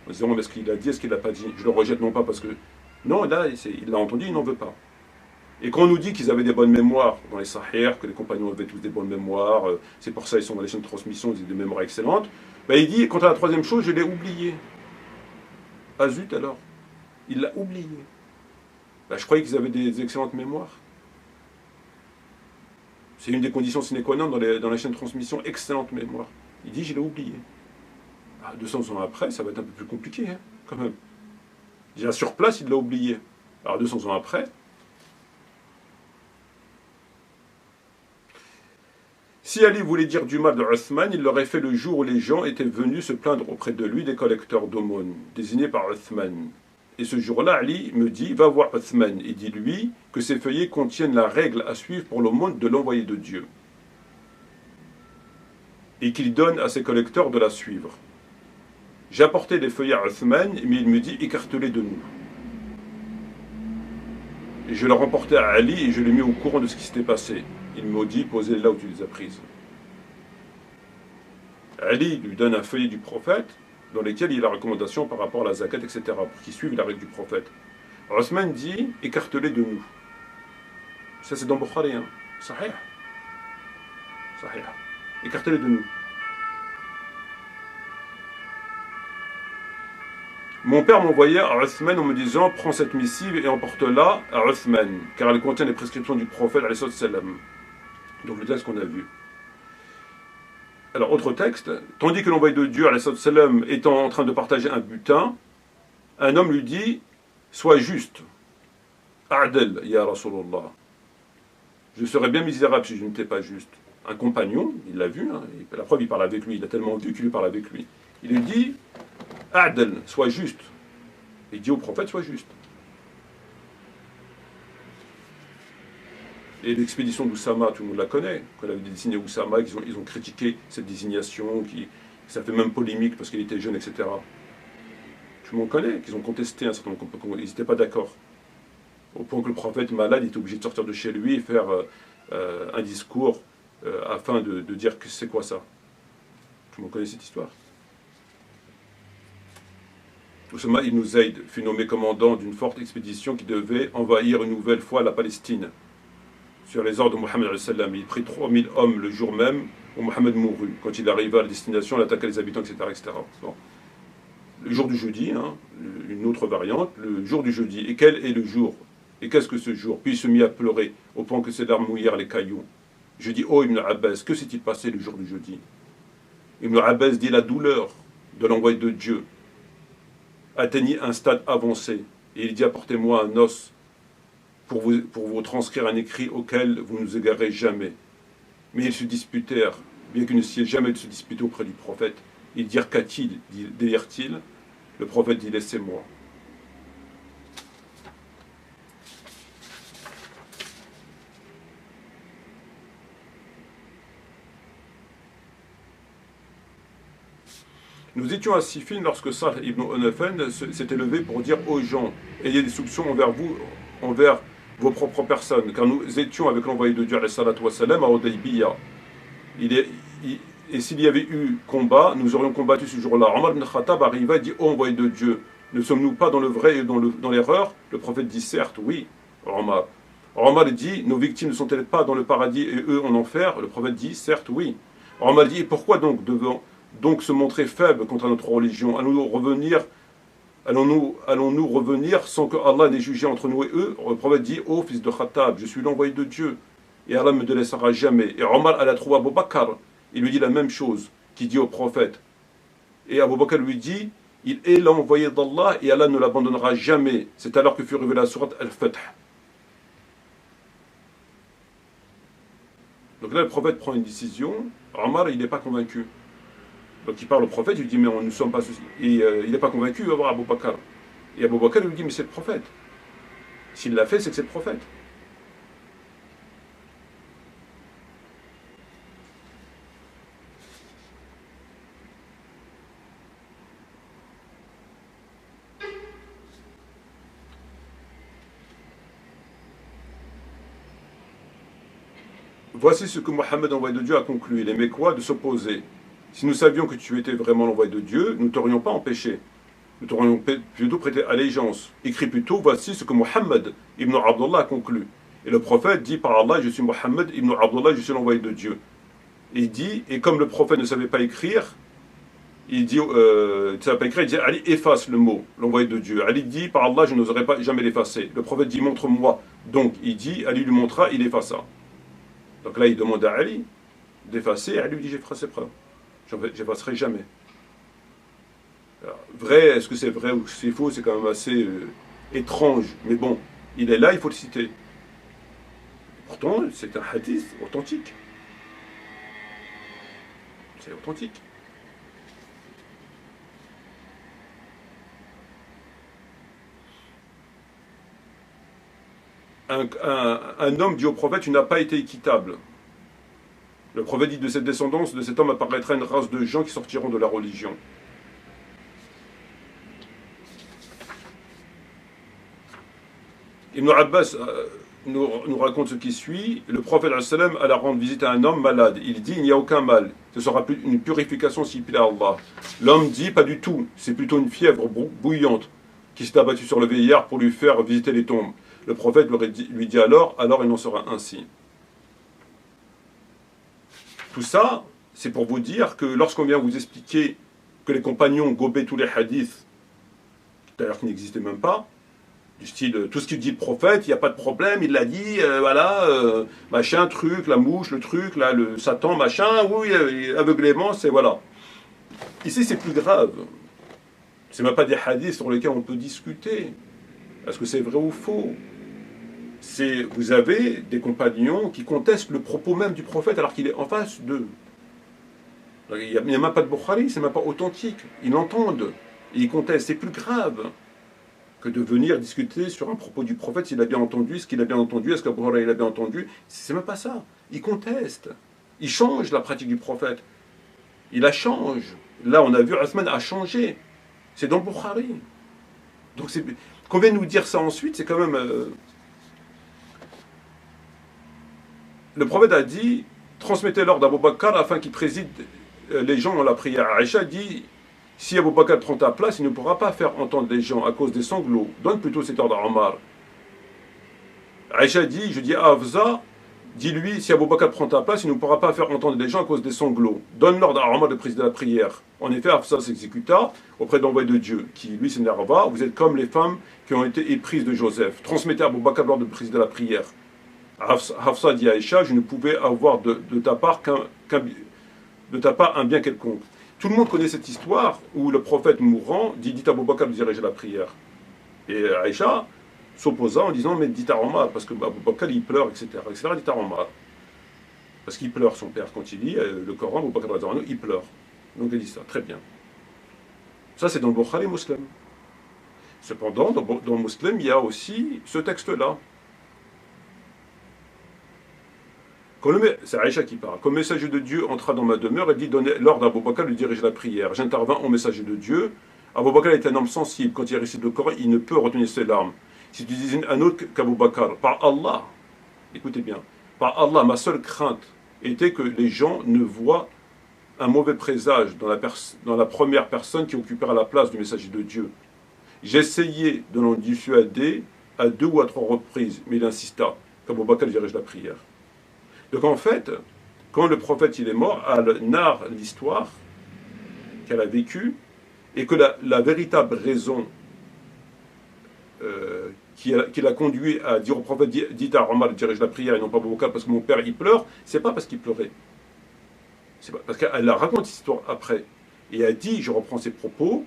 En se disant, est-ce qu'il a dit, est-ce qu'il n'a pas dit? Je le rejette non pas parce que... Non, là, il l'a entendu, il n'en veut pas. Et quand on nous dit qu'ils avaient des bonnes mémoires dans les Sahih, que les compagnons avaient tous des bonnes mémoires, c'est pour ça qu'ils sont dans les chaînes de transmission, ils ont des mémoires excellentes, ben il dit, quant à la troisième chose, je l'ai oublié. Ah zut alors, il l'a oublié. Ben, je croyais qu'ils avaient des excellentes mémoires. C'est une des conditions sine qua non dans les chaînes de transmission, excellente mémoire. Il dit, je l'ai oublié. Ah, 200 ans après, ça va être un peu plus compliqué, hein, quand même. Déjà sur place, il l'a oublié. Alors 200 ans après, si Ali voulait dire du mal de Uthman, il l'aurait fait le jour où les gens étaient venus se plaindre auprès de lui des collecteurs d'aumônes, désignés par Uthman. Et ce jour-là, Ali me dit, va voir Uthman et dis-lui que ces feuillets contiennent la règle à suivre pour l'aumône de l'envoyé de Dieu. Et qu'il donne à ses collecteurs de la suivre. J'ai apporté les feuillets à Uthman, mais il me dit, écarte-les de nous. Et je l'ai remporté à Ali et je l'ai mis au courant de ce qui s'était passé. Il me dit, posez-les là où tu les as prises. Ali lui donne un feuillet du prophète dans lequel il y a la recommandation par rapport à la zakat, etc., pour qu'ils suivent la règle du prophète. Othman dit, écarte-les de nous. Ça c'est dans Bukhari, hein. Sahih. Sahih. Écartez-les de nous. Mon père m'envoyait à Uthman en me disant, prends cette missive et emporte-la à Uthman, car elle contient les prescriptions du prophète, alayhi salam. Donc le texte qu'on a vu. Alors, autre texte, tandis que l'envoyé de Dieu, alayhi salam, étant en train de partager un butin, un homme lui dit, sois juste. A'del, ya Rasulallah. Je serais bien misérable si je n'étais pas juste. Un compagnon, il l'a vu, hein, la preuve, il parle avec lui, il a tellement vu qu'il lui parle avec lui. Il lui dit, A'del, sois juste. Il dit au prophète, sois juste. Et l'expédition d'Oussama, tout le monde la connaît. Quand il avait désigné Oussama, ils ont critiqué cette désignation, ça fait même polémique parce qu'il était jeune, etc. Tout le monde connaît, qu'ils ont contesté un certain nombre, ils n'étaient pas d'accord. Au point que le prophète malade était obligé de sortir de chez lui et faire un discours afin de dire que c'est quoi ça. Tout le monde connaît cette histoire. Oussama ibn Zayd fut nommé commandant d'une forte expédition qui devait envahir une nouvelle fois la Palestine. Sur les ordres de Mohammed, il prit 3000 hommes le jour même où Mohammed mourut. Quand il arriva à la destination, il attaqua les habitants, etc. etc. Bon. Le jour du jeudi, hein, une autre variante, le jour du jeudi. Et quel est le jour? Et qu'est-ce que ce jour? Puis il se mit à pleurer au point que ses larmes mouillèrent les cailloux. Je dis, oh Ibn Abbas, que s'est-il passé le jour du jeudi? Ibn Abbas dit, la douleur de l'envoyé de Dieu atteignit un stade avancé. Et il dit, apportez-moi un os pour vous transcrire un écrit auquel vous ne nous égarez jamais. Mais ils se disputèrent, bien qu'ils ne s'y aient jamais de se disputer auprès du prophète. Ils dirent, qu'a-t-il? Délire-t-il? Le prophète dit, laissez-moi. Nous étions à Siffin lorsque Sahl ibn Hunafen s'était levé pour dire aux gens, ayez des soupçons envers vous, envers vos propres personnes, car nous étions avec l'envoyé de Dieu à Hudaybiyah. Et s'il y avait eu combat, nous aurions combattu ce jour-là. Omar ibn Khattab arriva et dit, ô envoyé de Dieu, ne sommes-nous pas dans le vrai et dans l'erreur? Le prophète dit, certes, oui, Omar. Omar dit, nos victimes ne sont-elles pas dans le paradis et eux en enfer? Le prophète dit, certes, oui. Omar dit, et pourquoi donc devons donc se montrer faibles contre notre religion? Allons-nous revenir sans que Allah n'ait jugé entre nous et eux? Le prophète dit, ô fils de Khattab, je suis l'envoyé de Dieu, et Allah ne me délaissera jamais. Et Omar alla trouver Abu Bakr, il lui dit la même chose qu'il dit au prophète. Et Abu Bakr lui dit, il est l'envoyé d'Allah et Allah ne l'abandonnera jamais. C'est alors que fut révélée la sourate Al-Fath. Donc là, le prophète prend une décision. Omar, il n'est pas convaincu. Donc il parle au prophète, il lui dit, mais nous ne sommes pas... Et il n'est pas convaincu, il va voir Abu Bakr. Et Abu Bakr lui dit, mais c'est le prophète. S'il l'a fait, c'est que c'est le prophète. voici ce que Mohammed, envoyé de Dieu, a conclu. Il aimait quoi? De s'opposer. Si nous savions que tu étais vraiment l'envoyé de Dieu, nous ne t'aurions pas empêché. Nous t'aurions plutôt prêté allégeance. Écrit plutôt, voici ce que Mohammed ibn Abdullah a conclu. Et le prophète dit par Allah, je suis Mohammed ibn Abdullah, je suis l'envoyé de Dieu. Et il dit, et comme le prophète ne savait pas écrire, il dit, il dit, Ali efface le mot, l'envoyé de Dieu. Ali dit, par Allah, je n'oserais pas jamais l'effacer. Le prophète dit, montre-moi. Donc il dit, Ali lui montra, il effaça. Donc là, il demande à Ali d'effacer, Ali lui dit, j'effacerai pas. J'effacerai jamais. Alors, vrai, est-ce que c'est vrai ou c'est faux, c'est quand même assez étrange. Mais bon, il est là, il faut le citer. Pourtant, c'est un hadith authentique. C'est authentique. Un homme dit au prophète, tu n'as pas été équitable. Le prophète dit, de cette descendance, de cet homme apparaîtra une race de gens qui sortiront de la religion. Ibn Abbas nous raconte ce qui suit. Le prophète alla rendre visite à un homme malade. Il dit, il n'y a aucun mal. Ce sera une purification s'il plaît à Allah. L'homme dit, pas du tout. C'est plutôt une fièvre bouillante qui s'est abattue sur le vieillard pour lui faire visiter les tombes. Le prophète lui dit alors il en sera ainsi. Tout ça, c'est pour vous dire que lorsqu'on vient vous expliquer que les compagnons gobaient tous les hadiths, d'ailleurs qui n'existaient même pas, du style, tout ce qu'il dit le prophète, il n'y a pas de problème, il l'a dit, machin, truc, la mouche, le truc, là, le Satan, machin, oui, aveuglément, c'est voilà. Ici, c'est plus grave. C'est même pas des hadiths sur lesquels on peut discuter. Est-ce que c'est vrai ou faux? Vous avez des compagnons qui contestent le propos même du prophète alors qu'il est en face d'eux. Il n'y a même pas de Bukhari, c'est même pas authentique. Ils l'entendent et ils contestent. C'est plus grave que de venir discuter sur un propos du prophète, s'il a bien entendu, ce qu'il a bien entendu, est-ce qu'Abu Huraïra a bien entendu. C'est même pas ça. Ils contestent. Ils changent la pratique du prophète. Il la change. Là, on a vu, Othman a changé. C'est dans le Bukhari. Donc, qu'on vienne nous dire ça ensuite, c'est quand même... Le prophète a dit, transmettez l'ordre d'Abu Bakr afin qu'il préside les gens dans la prière. Aïcha dit, si Abu Bakr prend ta place, il ne pourra pas faire entendre les gens à cause des sanglots. Donne plutôt cet ordre à Omar. Aïcha dit, je dis à Hafsa, dis-lui, si Abu Bakr prend ta place, il ne pourra pas faire entendre les gens à cause des sanglots. Donne l'ordre à Omar de présider la prière. En effet, Hafsa s'exécuta auprès de l'envoyé de Dieu, qui lui s'énerva. Vous êtes comme les femmes qui ont été éprises de Joseph. Transmettez à Abu Bakr l'ordre de présider la prière. Hafsa dit à Aïcha, je ne pouvais avoir de ta part un bien quelconque. Tout le monde connaît cette histoire où le prophète mourant dit, dites à Abu Bakr de diriger la prière. Et Aïcha s'opposa en disant, mais dites à Omar, parce que Abu Bakr il pleure, etc. Dites à Omar. Parce qu'il pleure son père quand il lit le Coran, Abu Bakr il pleure. Donc elle dit ça, très bien. Ça c'est dans le Bukhari Muslim. Cependant, dans le Muslim, il y a aussi ce texte-là. C'est Aïcha qui parle. Quand le messager de Dieu entra dans ma demeure, elle dit, donnez l'ordre à Abu Bakr de diriger la prière. J'intervins au messager de Dieu. Abu Bakr est un homme sensible. Quand il récite le Coran, il ne peut retenir ses larmes. Si tu disais un autre qu'Abu Bakr, par Allah, écoutez bien, par Allah, ma seule crainte était que les gens ne voient un mauvais présage dans la première personne qui occupera la place du messager de Dieu. J'essayais de l'en dissuader à 2 ou à 3 reprises, mais il insista qu'Abu Bakr dirige la prière. Donc en fait, quand le prophète il est mort, elle narre l'histoire qu'elle a vécue et que la véritable raison qui l'a conduit à dire au prophète, dites à Omar de diriger la prière et non pas Abu Bakr parce que mon père il pleure, c'est pas parce qu'il pleurait. C'est parce qu'elle la raconte cette histoire après. Et elle dit, je reprends ses propos,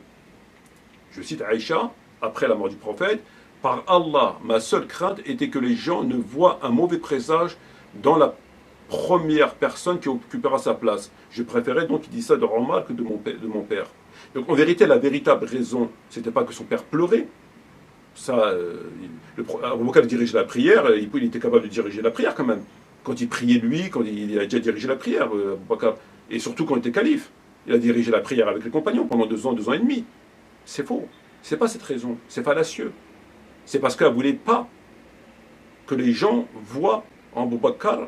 je cite Aïcha, après la mort du prophète, par Allah, ma seule crainte était que les gens ne voient un mauvais présage dans la première personne qui occupera sa place. Je préférais donc qu'il dise ça de Omar que de mon père. Donc en vérité, la véritable raison, c'était pas que son père pleurait. Ça, Abu Bakr dirigeait la prière, il était capable de diriger la prière quand même. Quand il priait lui, quand il a déjà dirigé la prière, Abu Bakr, et surtout quand il était calife, il a dirigé la prière avec les compagnons pendant 2 ans et demi. C'est faux. C'est pas cette raison. C'est fallacieux. C'est parce qu'elle voulait pas que les gens voient en Abu Bakr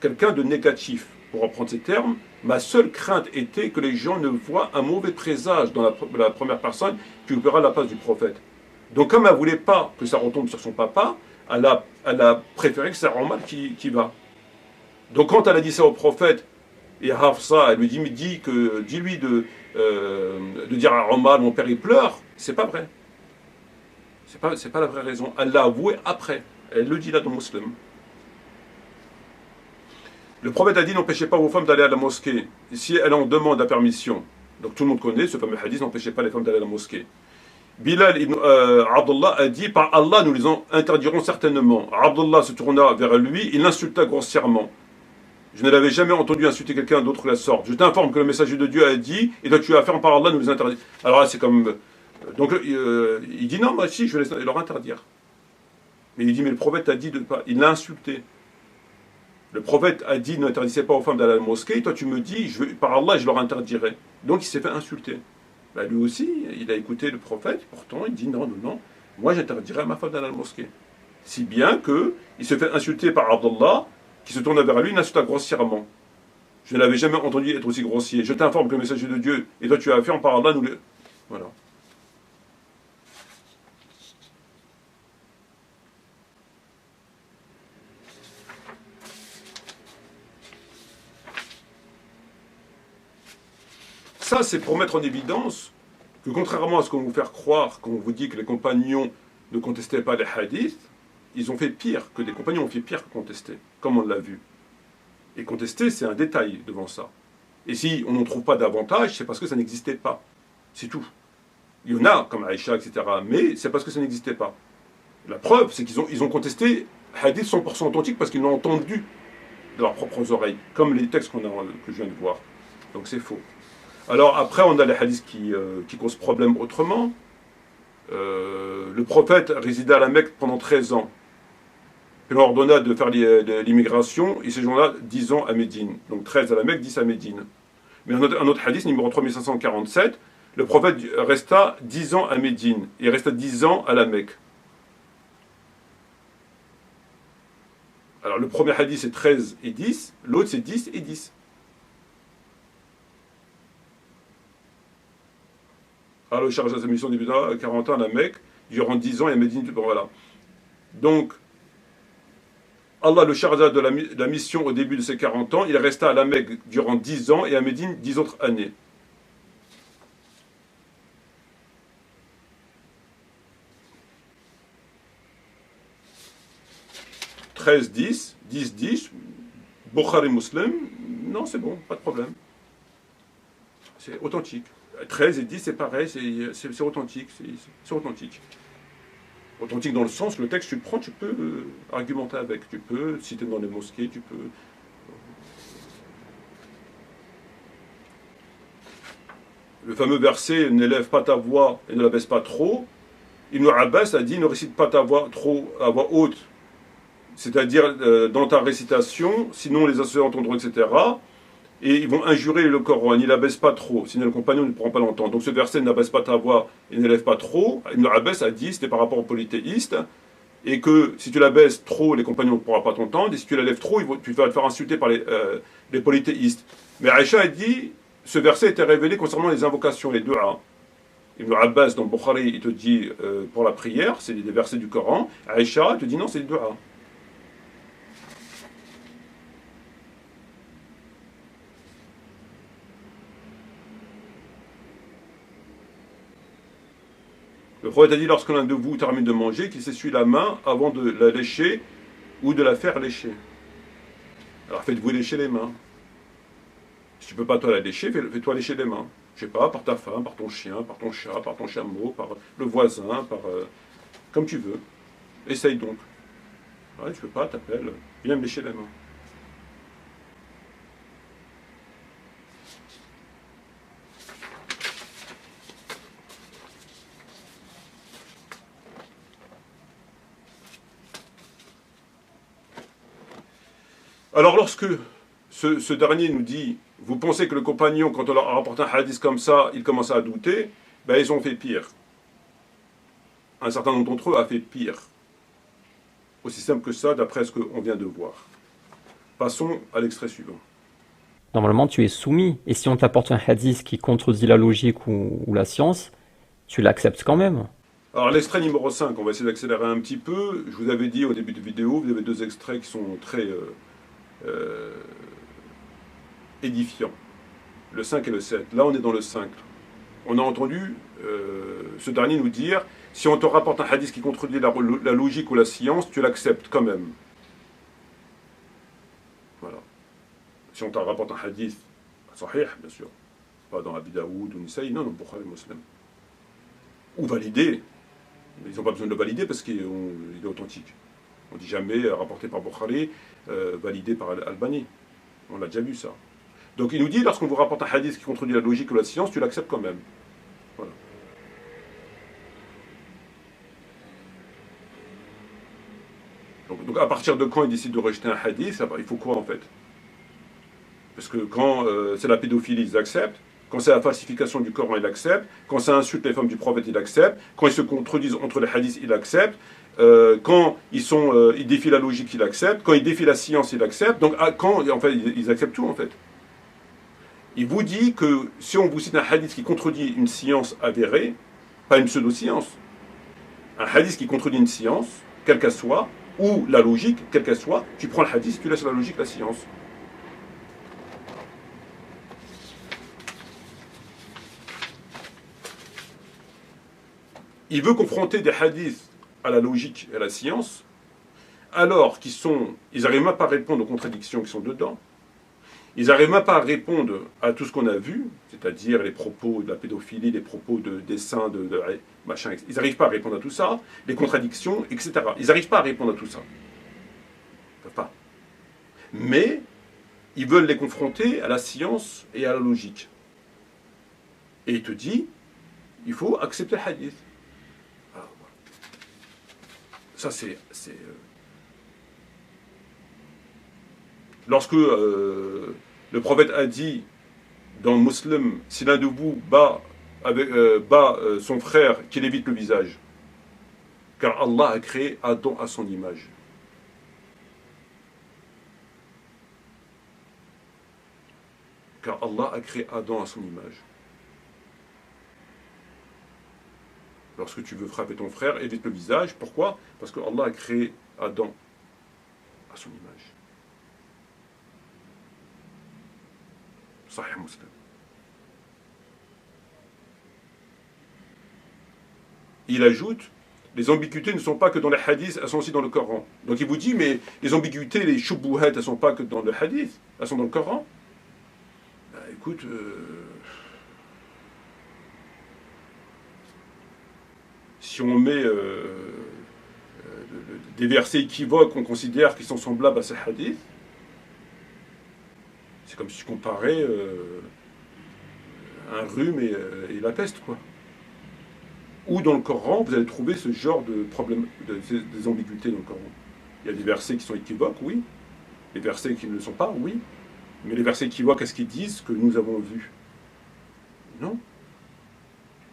quelqu'un de négatif, pour reprendre ces termes. Ma seule crainte était que les gens ne voient un mauvais présage dans la première personne qui occupera la place du prophète. Donc comme elle ne voulait pas que ça retombe sur son papa, elle a préféré que c'est Omar qui va. Donc quand elle a dit ça au prophète, et à Hafsa, elle lui dit, dis-lui de dire à Omar, mon père il pleure, c'est pas vrai. C'est pas la vraie raison. Elle l'a avoué après. Elle le dit là dans Muslim. Le prophète a dit, n'empêchez pas vos femmes d'aller à la mosquée si elles en demandent la permission. Donc tout le monde connaît ce fameux hadith, n'empêchez pas les femmes d'aller à la mosquée. Bilal ibn Abdullah a dit, par Allah nous les en interdirons certainement. Abdullah se tourna vers lui, il l'insulta grossièrement. Je ne l'avais jamais entendu insulter quelqu'un d'autre de la sorte. Je t'informe que le messager de Dieu a dit, et toi tu as fait par Allah nous les interdire. Alors là c'est comme... Donc il dit non, moi si, je vais leur interdire. Mais il dit, mais le prophète a dit de ne pas... Il l'a insulté. Le prophète a dit, n'interdissez pas aux femmes d'aller à la mosquée, et toi tu me dis, par Allah je leur interdirai. Donc il s'est fait insulter. Ben, lui aussi, il a écouté le prophète, pourtant il dit non, non, non, moi j'interdirai à ma femme d'aller à la mosquée. Si bien qu'il se fait insulter par Abdullah, qui se tourne vers lui, il l'insulta grossièrement. Je ne l'avais jamais entendu être aussi grossier. Je t'informe que le messager de Dieu, et toi tu as fait en par Allah, nous le... Voilà. Ça, c'est pour mettre en évidence que contrairement à ce qu'on vous fait croire, quand on vous dit que les compagnons ne contestaient pas les hadiths, ils ont fait pire, que les compagnons ont fait pire que contester, comme on l'a vu. Et contester, c'est un détail devant ça. Et si on n'en trouve pas davantage, c'est parce que ça n'existait pas. C'est tout. Il y en a, comme Aïcha, etc., mais c'est parce que ça n'existait pas. La preuve, c'est qu'ils ont contesté hadiths 100% authentiques parce qu'ils l'ont entendu de leurs propres oreilles, comme les textes que je viens de voir. Donc c'est faux. Alors après, on a les hadiths qui causent problème autrement. Le prophète résida à la Mecque pendant 13 ans. Il leur ordonna de faire l'immigration. Il séjourna 10 ans à Médine. Donc 13 à la Mecque, 10 à Médine. Mais un autre hadith, numéro 3547, le prophète resta 10 ans à Médine. Il resta 10 ans à la Mecque. Alors le premier hadith c'est 13 et 10, l'autre c'est 10 et 10. Alors le chargé de sa mission débuta à 40 ans à la Mecque, durant 10 ans et à Médine, bon, voilà. Donc, Allah le chargea de la mission au début de ses 40 ans, il resta à la Mecque durant 10 ans et à Médine 10 autres années. « 13, 10, 10, 10, Bukhari Muslim, non c'est bon, pas de problème. C'est authentique. 13 et 10 c'est pareil, c'est authentique, c'est authentique. Authentique dans le sens, le texte tu le prends, tu peux argumenter avec, tu peux citer dans les mosquées, tu peux... Le fameux verset « N'élève pas ta voix et ne la baisse pas trop », Ibn Abbas a dit « Ne récite pas ta voix trop à voix haute », c'est-à-dire dans ta récitation, sinon les associés entendront, etc. Et ils vont injurer le Coran, ils ne l'abaissent pas trop, sinon le compagnon ne pourra pas l'entendre. Donc ce verset n'abaisse pas ta voix et n'élève pas trop. Ibn Abbas a dit, c'était par rapport aux polythéistes, et que si tu la baisses trop, les compagnons ne pourront pas t'entendre, et si tu la lèves trop, tu vas te faire insulter par les polythéistes. Mais Aïcha a dit, ce verset était révélé concernant les invocations, les du'a. Ibn Abbas, dans Bukhari, il te dit pour la prière, c'est des versets du Coran. Aïcha te dit non, c'est les du'a. Le prophète a dit, lorsque l'un de vous termine de manger, qu'il s'essuie la main avant de la lécher ou de la faire lécher. Alors faites-vous lécher les mains. Si tu ne peux pas toi la lécher, fais-toi lécher les mains. Je ne sais pas, par ta femme, par ton chien, par ton chat, par ton chameau, par le voisin, comme tu veux. Essaye donc. Ouais, tu ne peux pas, t'appelles, viens me lécher les mains. Alors lorsque ce dernier nous dit, vous pensez que le compagnon, quand on leur a rapporté un hadith comme ça, il commence à douter, ben ils ont fait pire. Un certain nombre d'entre eux a fait pire. Aussi simple que ça, d'après ce qu'on vient de voir. Passons à l'extrait suivant. Normalement, tu es soumis. Et si on t'apporte un hadith qui contredit la logique ou la science, tu l'acceptes quand même. Alors l'extrait numéro 5, on va essayer d'accélérer un petit peu. Je vous avais dit au début de vidéo, vous avez deux extraits qui sont très édifiants. Le 5 et le 7. Là, on est dans le 5. On a entendu ce dernier nous dire, si on te rapporte un hadith qui contredit la logique ou la science, tu l'acceptes quand même. Voilà. Si on te rapporte un hadith sahih, bien sûr, pas dans Abi Daoud ou Nisaï, non, Bukhari, Muslim. Ou validé. Ils n'ont pas besoin de le valider parce qu'il est authentique. On ne dit jamais rapporté par Bukhari, validé par Albani. On l'a déjà vu ça. Donc il nous dit, lorsqu'on vous rapporte un hadith qui contredit la logique ou la science, tu l'acceptes quand même. Voilà. Donc à partir de quand il décide de rejeter un hadith, il faut quoi en fait? Parce que quand c'est la pédophilie, ils acceptent. Quand c'est la falsification du Coran, il accepte. Quand ça insulte les femmes du prophète, il accepte. Quand ils se contredisent entre les hadiths, il accepte. Quand ils défient la logique, il accepte. Quand ils défient la science, il accepte. Donc, en fait, ils acceptent tout, en fait. Il vous dit que si on vous cite un hadith qui contredit une science avérée, pas une pseudo-science, un hadith qui contredit une science, quelle qu'elle soit, ou la logique, quelle qu'elle soit, tu prends le hadith, tu laisses la logique, la science. Il veut confronter des hadiths à la logique et à la science, alors ils n'arrivent même pas à répondre aux contradictions qui sont dedans. Ils n'arrivent même pas à répondre à tout ce qu'on a vu, c'est-à-dire les propos de la pédophilie, les propos des saints, machin, etc. Ils n'arrivent pas à répondre à tout ça, les contradictions, etc. Ils n'arrivent pas à répondre à tout ça. Ils ne peuvent pas. Mais ils veulent les confronter à la science et à la logique. Et il te dit, il faut accepter le hadith. Ah, voilà. Ça, c'est lorsque le prophète a dit dans Muslim, si l'un de vous bat son frère, qu'il évite le visage, car Allah a créé Adam à son image. Car Allah a créé Adam à son image. Lorsque tu veux frapper ton frère, évite le visage. Pourquoi? Parce que Allah a créé Adam à son image. Sahih Muslim. Il ajoute, les ambiguïtés ne sont pas que dans les hadiths, elles sont aussi dans le Coran. Donc il vous dit, mais les ambiguïtés, les shubuhat, elles ne sont pas que dans le hadith, elles sont dans le Coran. Ben, écoute, si on met des versets équivoques, on considère qu'ils sont semblables à ces hadiths. C'est comme si tu comparais un rhume et la peste, quoi. Ou dans le Coran, vous allez trouver ce genre de problème, des ambiguïtés dans le Coran. Il y a des versets qui sont équivoques, oui. Les versets qui ne le sont pas, oui. Mais les versets équivoques, qu'est-ce qu'ils disent que nous avons vu? Non.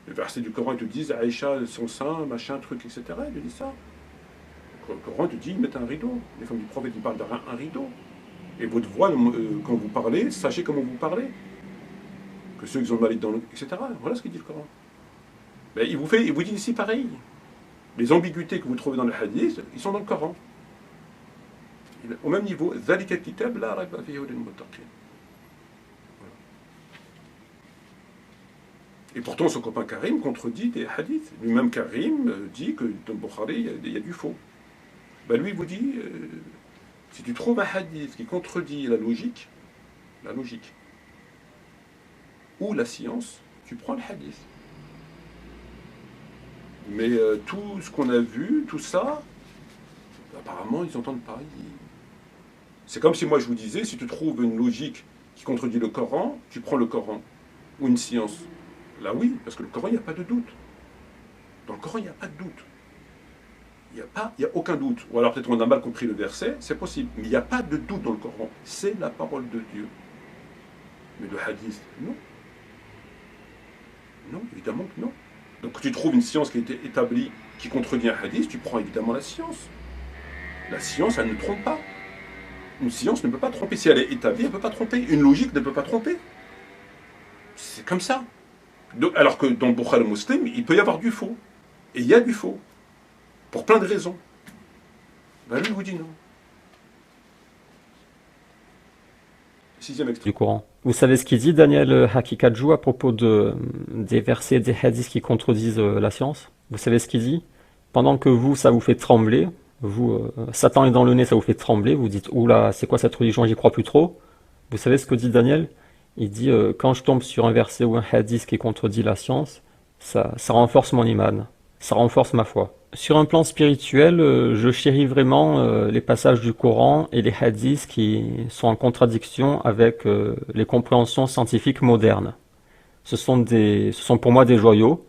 Les versets du Coran, ils te disent Aïcha, son sein, machin, truc, etc. Ils te disent ça. Le Coran te dit, ils mettent un rideau. Les femmes du prophète, ils parlent d'un rideau. Et votre voix, quand vous parlez, sachez comment vous parlez. Que ceux qui ont le malik dans le... etc. Voilà ce qu'il dit le Coran. Mais il vous dit ici pareil. Les ambiguïtés que vous trouvez dans le hadith, ils sont dans le Coran. Au même niveau, ذَلِكَ الْكِتَابُ لَا رَيْبَ فِيهِ هُدًى لِلْمُتَّقِينَ. Et pourtant, son copain Karim contredit des hadiths. Lui-même Karim dit que dans le Bukhari, il y a du faux. Ben lui, il vous dit, si tu trouves un hadith qui contredit la logique, ou la science, tu prends le hadith. Mais tout ce qu'on a vu, tout ça, apparemment, ils n'entendent pas. C'est comme si moi je vous disais, si tu trouves une logique qui contredit le Coran, tu prends le Coran, ou une science. Là oui, parce que le Coran, il n'y a pas de doute. Dans le Coran, il n'y a pas de doute. Il n'y a aucun doute. Ou alors peut-être on a mal compris le verset, c'est possible. Mais il n'y a pas de doute dans le Coran. C'est la parole de Dieu. Mais le hadith, non. Non, évidemment que non. Donc quand tu trouves une science qui a été établie, qui contredit un hadith, tu prends évidemment la science. La science, elle ne trompe pas. Une science ne peut pas tromper. Si elle est établie, elle ne peut pas tromper. Une logique ne peut pas tromper. C'est comme ça. Donc, alors que dans Bukhari Muslim, il peut y avoir du faux. Et il y a du faux. Pour plein de raisons. Ben lui, il vous dit non. Sixième extrait. Du Coran. Vous savez ce qu'il dit, Daniel Hakikatjou, à propos des versets, des hadiths qui contredisent la science? Vous savez ce qu'il dit? Pendant que vous, ça vous fait trembler, vous, Satan est dans le nez, ça vous fait trembler, vous dites, oula, c'est quoi cette religion, j'y crois plus trop. Vous savez ce que dit Daniel? Il dit, quand je tombe sur un verset ou un hadith qui contredit la science, ça renforce mon iman, ça renforce ma foi. Sur un plan spirituel, je chéris vraiment les passages du Coran et les hadiths qui sont en contradiction avec les compréhensions scientifiques modernes. Ce sont pour moi des joyaux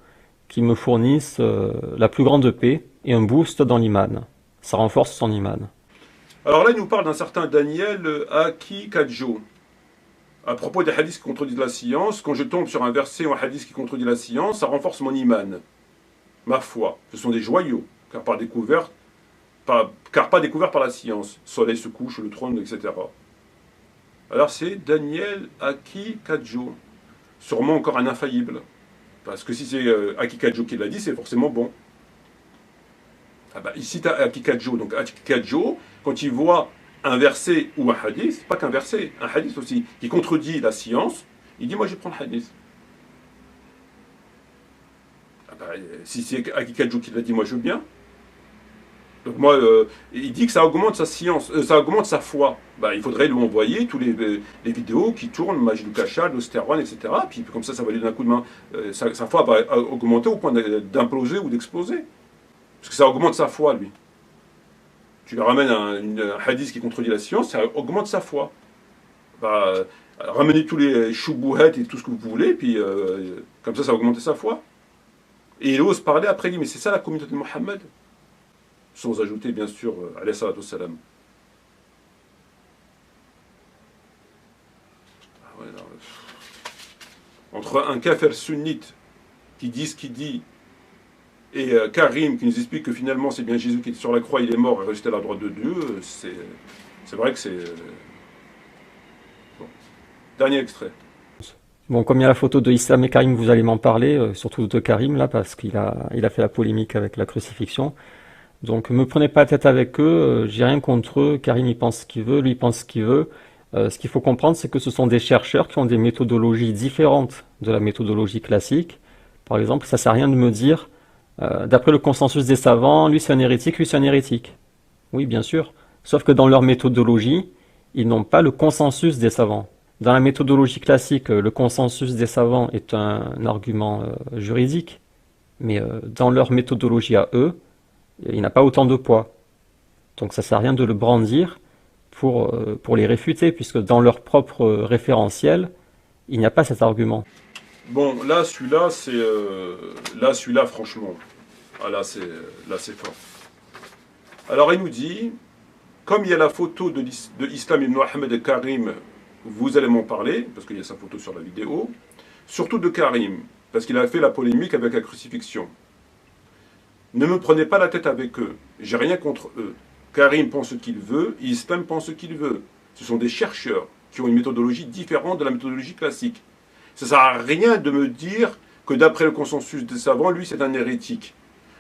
qui me fournissent la plus grande paix et un boost dans l'iman. Ça renforce son iman. Alors là, il nous parle d'un certain Daniel Hakikatjou. À propos des hadiths qui contredisent la science, quand je tombe sur un verset ou un hadith qui contredit la science, ça renforce mon iman. Ma foi, ce sont des joyaux, car pas découverts par la science. Le soleil se couche, le trône, etc. Alors c'est Daniel Hakikatjou, sûrement encore un infaillible. Parce que si c'est Hakikatjou qui l'a dit, c'est forcément bon. Ah bah, ici, tu as Hakikatjou. Donc Hakikatjou, quand il voit un verset ou un hadith, pas qu'un verset, un hadith aussi, qui contredit la science, il dit, moi je vais prendre le hadith. Si c'est Hakikatjou qui l'a dit, moi je veux bien. Donc moi, il dit que ça augmente sa science, ça augmente sa foi. Il faudrait lui envoyer tous les vidéos qui tournent, Majid Kachal, l'Osterwan, etc. Puis comme ça va lui donner un coup de main. Sa foi va augmenter au point d'imploser ou d'exploser. Parce que ça augmente sa foi, lui. Tu lui ramènes un hadith qui contredit la science, ça augmente sa foi. Ramenez tous les choubouhettes et tout ce que vous voulez, puis comme ça va augmenter sa foi. Et il ose parler après, il dit, mais c'est ça la communauté de Mohammed. Sans ajouter, bien sûr, alayhi salatu wassalam. Entre un kafir sunnite qui dit ce qu'il dit et Karim qui nous explique que finalement c'est bien Jésus qui est sur la croix, il est mort et resté à la droite de Dieu, c'est vrai que c'est... Bon. Dernier extrait. Bon, comme il y a la photo de Islam et Karim, vous allez m'en parler, surtout de Karim là, parce qu'il a fait la polémique avec la crucifixion. Donc, me prenez pas la tête avec eux, j'ai rien contre eux. Karim il pense ce qu'il veut, lui il pense ce qu'il veut. Ce qu'il faut comprendre, c'est que ce sont des chercheurs qui ont des méthodologies différentes de la méthodologie classique. Par exemple, ça sert à rien de me dire, d'après le consensus des savants, lui c'est un hérétique, lui c'est un hérétique. Oui, bien sûr. Sauf que dans leur méthodologie, ils n'ont pas le consensus des savants. Dans la méthodologie classique, le consensus des savants est un argument juridique, mais dans leur méthodologie à eux, il n'a pas autant de poids. Donc ça ne sert à rien de le brandir pour les réfuter, puisque dans leur propre référentiel, il n'y a pas cet argument. Bon, là, celui-là, franchement, là, c'est fort. Alors, il nous dit, comme il y a la photo de Islam ibn Ahmed et Karim, vous allez m'en parler, parce qu'il y a sa photo sur la vidéo, surtout de Karim, parce qu'il a fait la polémique avec la crucifixion. Ne me prenez pas la tête avec eux, j'ai rien contre eux. Karim pense ce qu'il veut, Islam pense ce qu'il veut. Ce sont des chercheurs qui ont une méthodologie différente de la méthodologie classique. Ça ne sert à rien de me dire que d'après le consensus des savants, lui c'est un hérétique.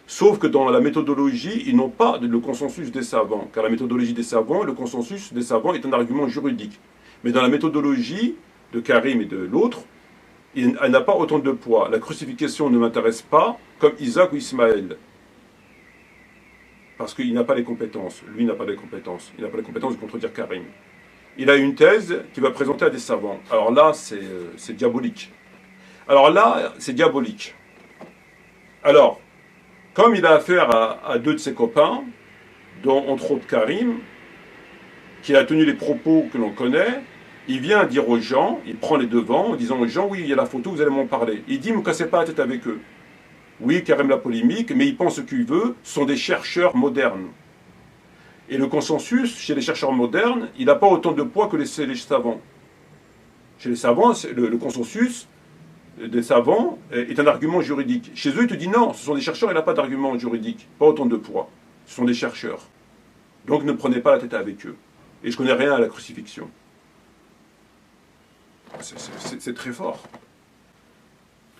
Sauf que dans la méthodologie, ils n'ont pas le consensus des savants. Car la méthodologie des savants, le consensus des savants est un argument juridique. Mais dans la méthodologie de Karim et de l'autre, elle n'a pas autant de poids. La crucifixion ne m'intéresse pas comme Isaac ou Ismaël. Parce qu'il n'a pas les compétences. Lui n'a pas les compétences. Il n'a pas les compétences de contredire Karim. Il a une thèse qu'il va présenter à des savants. Alors là, c'est diabolique. Alors là, c'est diabolique. Alors, comme il a affaire à deux de ses copains, dont entre autres Karim, qui a tenu les propos que l'on connaît, il vient dire aux gens, il prend les devants en disant aux gens, oui, il y a la photo, vous allez m'en parler. Il dit, ne me cassez pas la tête avec eux. Oui, Karim la polémique, mais il pense ce qu'il veut, ce sont des chercheurs modernes. Et le consensus, chez les chercheurs modernes, il n'a pas autant de poids que les savants. Chez les savants, le consensus des savants est un argument juridique. Chez eux, il te dit non, ce sont des chercheurs, il n'a pas d'argument juridique, pas autant de poids. Ce sont des chercheurs. Donc ne prenez pas la tête avec eux. et je connais rien à la crucifixion. C'est très fort.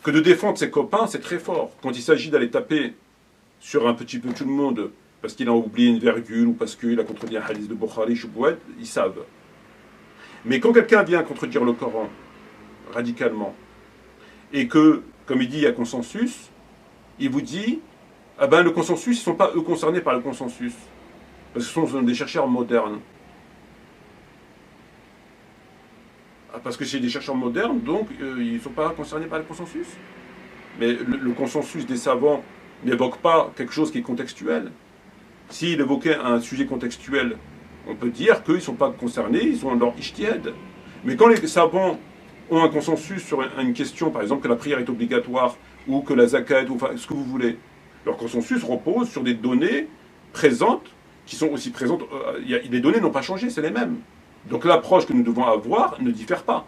Que de défendre ses copains, c'est très fort. Quand il s'agit d'aller taper sur un petit peu tout le monde, parce qu'il a oublié une virgule, ou parce qu'il a contredit un hadith de Bukhari, Chouboued, ils savent. Mais quand quelqu'un vient contredire le Coran, radicalement, et que, comme il dit, il y a consensus, il vous dit, ah ben le consensus, ils ne sont pas eux concernés par le consensus. Parce que ce sont des chercheurs modernes. Ah, parce que c'est des chercheurs modernes, donc ils ne sont pas concernés par le consensus. Mais le consensus des savants n'évoque pas quelque chose qui est contextuel. S'il évoquait un sujet contextuel, on peut dire qu'ils ne sont pas concernés, ils ont leur ijtihad. Mais quand les savants ont un consensus sur une question, par exemple que la prière est obligatoire, ou que la zakat, ou enfin, ce que vous voulez, leur consensus repose sur des données présentes, qui sont aussi présentes, les données n'ont pas changé, c'est les mêmes. Donc l'approche que nous devons avoir ne diffère pas.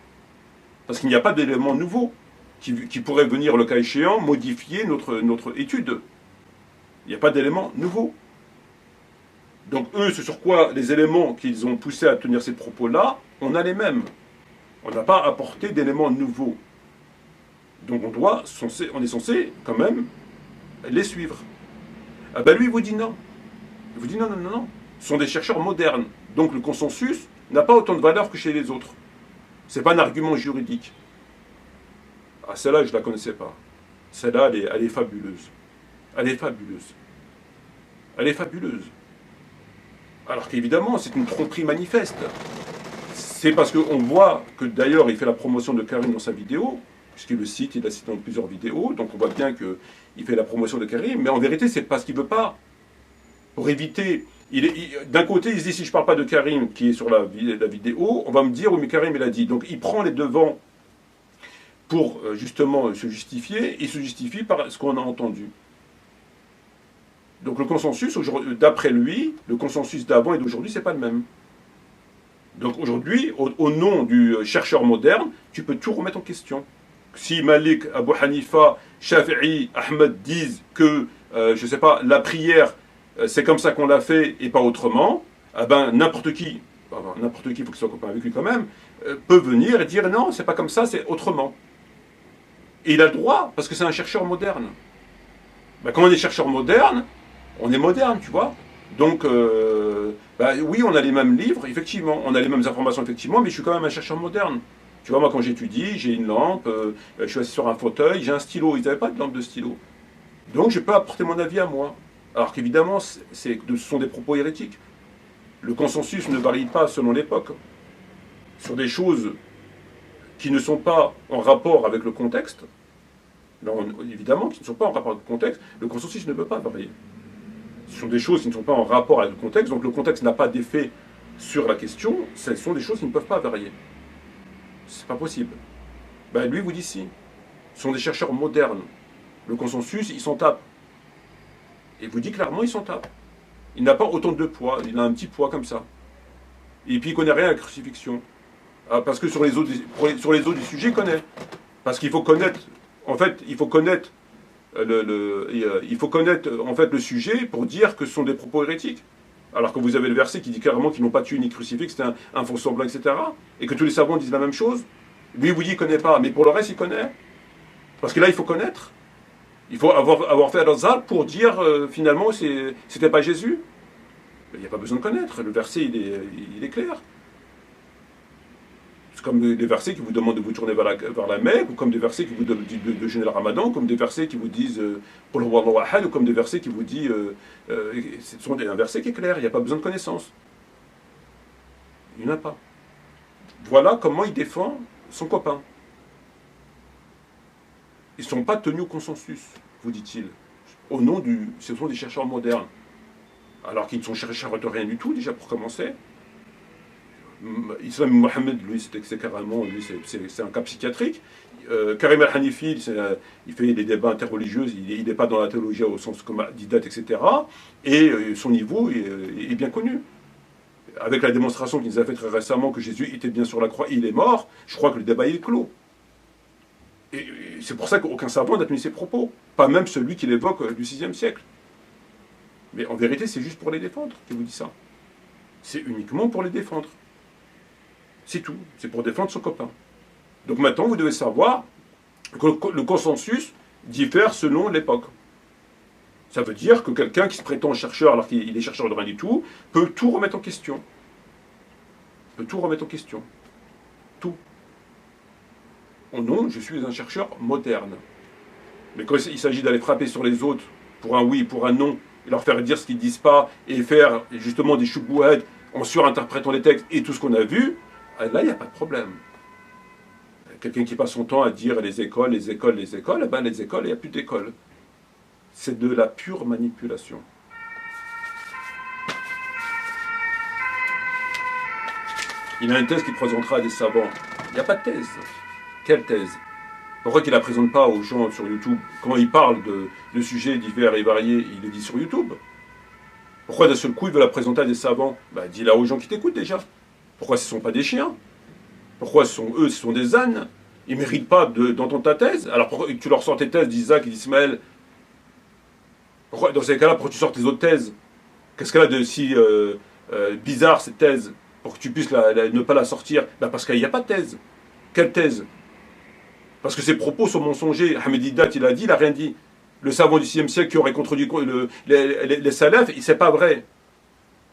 Parce qu'il n'y a pas d'éléments nouveaux qui pourraient venir, le cas échéant, modifier notre étude. Il n'y a pas d'éléments nouveaux. Donc eux, ce sur quoi les éléments qu'ils ont poussé à tenir ces propos-là, on a les mêmes. On n'a pas apporté d'éléments nouveaux. Donc on est censé quand même les suivre. Ah ben lui, il vous dit non. Il vous dit non, non, non, non. Ce sont des chercheurs modernes. Donc le consensus n'a pas autant de valeur que chez les autres. Ce n'est pas un argument juridique. Ah, celle-là, je ne la connaissais pas. Celle-là, elle est fabuleuse. Elle est fabuleuse. Elle est fabuleuse. Alors qu'évidemment, c'est une tromperie manifeste. C'est parce qu'on voit que d'ailleurs, il fait la promotion de Karim dans sa vidéo, puisqu'il le cite, il l'a cité dans plusieurs vidéos, donc on voit bien qu'il fait la promotion de Karim, mais en vérité, c'est parce qu'il ne veut pas. Pour éviter. D'un côté, il se dit, si je ne parle pas de Karim, qui est sur la vidéo, on va me dire, oui, mais Karim, il a dit. Donc il prend les devants pour justement se justifier, il se justifie par ce qu'on a entendu. Donc le consensus, d'après lui, le consensus d'avant et d'aujourd'hui, c'est pas le même. Donc aujourd'hui, au nom du chercheur moderne, tu peux tout remettre en question. Si Malik, Abu Hanifa, Shafi'i, Ahmed disent que, je ne sais pas, la prière, c'est comme ça qu'on l'a fait et pas autrement, eh ben n'importe qui, il faut qu'il soit copain avec lui quand même, peut venir et dire non, c'est pas comme ça, c'est autrement. Et il a le droit, parce que c'est un chercheur moderne. Ben, quand on est chercheur moderne, on est moderne, tu vois. Donc, oui, on a les mêmes livres, effectivement, on a les mêmes informations, effectivement, mais je suis quand même un chercheur moderne. Tu vois, moi, quand j'étudie, j'ai une lampe, je suis assis sur un fauteuil, j'ai un stylo. Ils n'avaient pas de lampe de stylo. Donc, je peux apporter mon avis à moi. Alors qu'évidemment, ce sont des propos hérétiques. Le consensus ne varie pas selon l'époque. Sur des choses qui ne sont pas en rapport avec le contexte, non, évidemment, qui ne sont pas en rapport avec le contexte, le consensus ne peut pas varier. Ce sont des choses qui ne sont pas en rapport avec le contexte, donc le contexte n'a pas d'effet sur la question, ce sont des choses qui ne peuvent pas varier. C'est pas possible. Ben, lui vous dit si. Ce sont des chercheurs modernes. Le consensus, ils s'en tapent. Et vous dit clairement, ils s'en tapent. Il n'a pas autant de poids, il a un petit poids comme ça. Et puis il ne connaît rien à la crucifixion. Ah, parce que sur les autres du sujet, il connaît. Parce qu'il faut connaître, en fait, il faut connaître en fait le sujet pour dire que ce sont des propos hérétiques. Alors que vous avez le verset qui dit clairement qu'ils n'ont pas tué ni crucifié, que c'était un faux semblant, etc. Et que tous les savants disent la même chose. Lui, il vous dit qu'il ne connaît pas, mais pour le reste, il connaît. Parce que là, il faut connaître. Il faut avoir fait Al-Azhar pour dire finalement c'était pas Jésus. Il n'y a pas besoin de connaître. Le verset il est clair. C'est comme des versets qui vous demandent de vous tourner vers la Mecque, ou comme des versets qui vous disent de jeûner le Ramadan, comme des versets qui vous disent Qul huwa Allahu ahad, ou comme des versets qui vous disent ce sont un verset qui est clair. Il n'y a pas besoin de connaissance. Il n'y en a pas. Voilà comment il défend son copain. Ils ne sont pas tenus au consensus, vous dit-il, au nom ce sont des chercheurs modernes. Alors qu'ils ne sont chercheurs de rien du tout, déjà pour commencer. Islam Mohamed, lui, c'est carrément, lui, c'est un cas psychiatrique. Karim al-Hanifi, il fait des débats interreligieux, il n'est pas dans la théologie au sens comme didacte, etc. Et son niveau est bien connu. Avec la démonstration qu'il nous a fait très récemment que Jésus était bien sur la croix et il est mort, je crois que le débat est clos. Et c'est pour ça qu'aucun savant n'a tenu ses propos. Pas même celui qu'il évoque du VIe siècle. Mais en vérité, c'est juste pour les défendre qu'il vous dit ça. c'est uniquement pour les défendre. C'est tout, c'est pour défendre son copain. Donc maintenant, vous devez savoir que le consensus diffère selon l'époque. Ça veut dire que quelqu'un qui se prétend chercheur alors qu'il est chercheur de rien du tout, peut tout remettre en question. Peut tout remettre en question. Tout. Oh non, je suis un chercheur moderne. Mais quand il s'agit d'aller frapper sur les autres pour un oui, pour un non, et leur faire dire ce qu'ils ne disent pas, et faire justement des choubouettes en surinterprétant les textes et tout ce qu'on a vu, là, il n'y a pas de problème. Quelqu'un qui passe son temps à dire les écoles, les écoles, les écoles, eh ben les écoles, il n'y a plus d'écoles. C'est de la pure manipulation. Il a une thèse qu'il présentera à des savants. Il n'y a pas de thèse. Quelle thèse? Pourquoi qu'il ne la présente pas aux gens sur YouTube? Quand il parle de sujets divers et variés, il les dit sur YouTube. Pourquoi d'un seul coup il veut la présenter à des savants? Dis-la aux gens qui t'écoutent déjà. Pourquoi ce ne sont pas des chiens? Pourquoi ce sont des ânes? Ils ne méritent pas d'entendre ta thèse? Alors pourquoi tu leur sors tes thèses d'Isaac et d'Ismaël? Dans ces cas-là, pourquoi tu sors tes autres thèses? Qu'est-ce qu'elle a de si bizarre cette thèse pour que tu puisses ne pas la sortir? Parce qu'il n'y a pas de thèse. Quelle thèse? Parce que ses propos sont mensongers. Ahmed Didat, il a dit, il n'a rien dit. Le savant du 6e siècle qui aurait contredit les salafs, c'est pas vrai.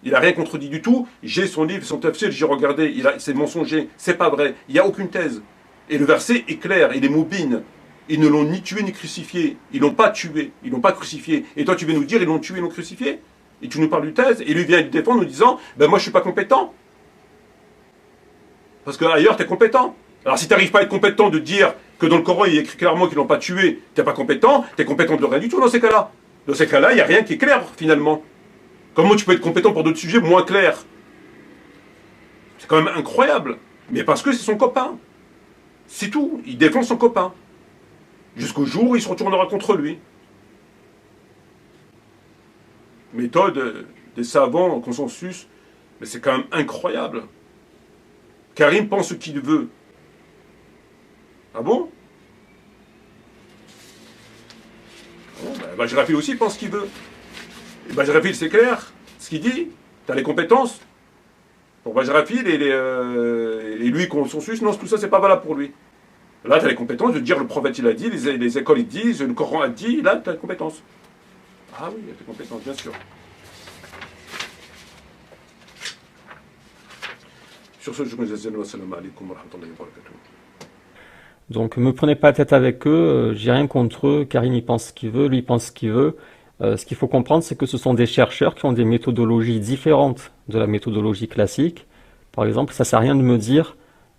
Il n'a rien contredit du tout. J'ai son livre, son tafsir, j'ai regardé, c'est mensonger, c'est pas vrai. Il n'y a aucune thèse. Et le verset est clair, il est moubine. Ils ne l'ont ni tué ni crucifié. Ils l'ont pas tué, ils l'ont pas crucifié. Et toi, tu viens nous dire, ils l'ont tué, ils l'ont crucifié? Et tu nous parles du thèse, et lui vient le défendre en nous disant, moi je suis pas compétent. Parce qu'ailleurs, tu es compétent. Alors si tu n'arrives pas à être compétent de dire que dans le Coran, il est écrit clairement qu'ils l'ont pas tué, tu n'es pas compétent, tu es compétent de rien du tout dans ces cas-là. Dans ces cas-là, il n'y a rien qui est clair, finalement. Comment tu peux être compétent pour d'autres sujets moins clairs? C'est quand même incroyable. Mais parce que c'est son copain. C'est tout. Il défend son copain. Jusqu'au jour où il se retournera contre lui. Méthode des savants en consensus, mais c'est quand même incroyable. Karim pense ce qu'il veut. Ah bon? Bon, Bajrafil aussi pense ce qu'il veut. Et Bajrafil, c'est clair, ce qu'il dit. Tu as les compétences. Pour Bajrafil et lui, consensus, non, tout ça, c'est pas valable pour lui. Là, tu as les compétences de dire le prophète, il a dit, les écoles, ils disent, le Coran a dit, là, tu as les compétences. Ah oui, il y a des compétences, bien sûr. Sur ce, je vous dis assalamu alaikum wa rahmatullahi wa barakatuh. Donc me prenez pas la tête avec eux, j'ai rien contre eux, Karim il pense ce qu'il veut, lui il pense ce qu'il veut. Ce qu'il faut comprendre, c'est que ce sont des chercheurs qui ont des méthodologies différentes de la méthodologie classique. Par exemple, ça sert à rien de me dire,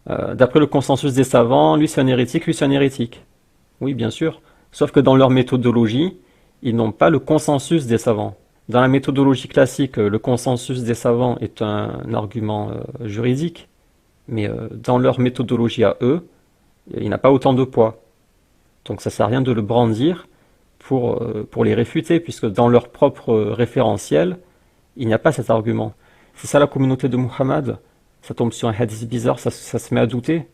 d'après le consensus des savants, lui c'est un hérétique, lui c'est un hérétique. Oui, bien sûr, sauf que dans leur méthodologie, ils n'ont pas le consensus des savants. Dans la méthodologie classique, le consensus des savants est un argument juridique, mais dans leur méthodologie à eux, il n'a pas autant de poids. Donc ça ne sert à rien de le brandir pour les réfuter, puisque dans leur propre référentiel, il n'y a pas cet argument. C'est ça la communauté de Muhammad. Ça tombe sur un hadith bizarre, ça se met à douter.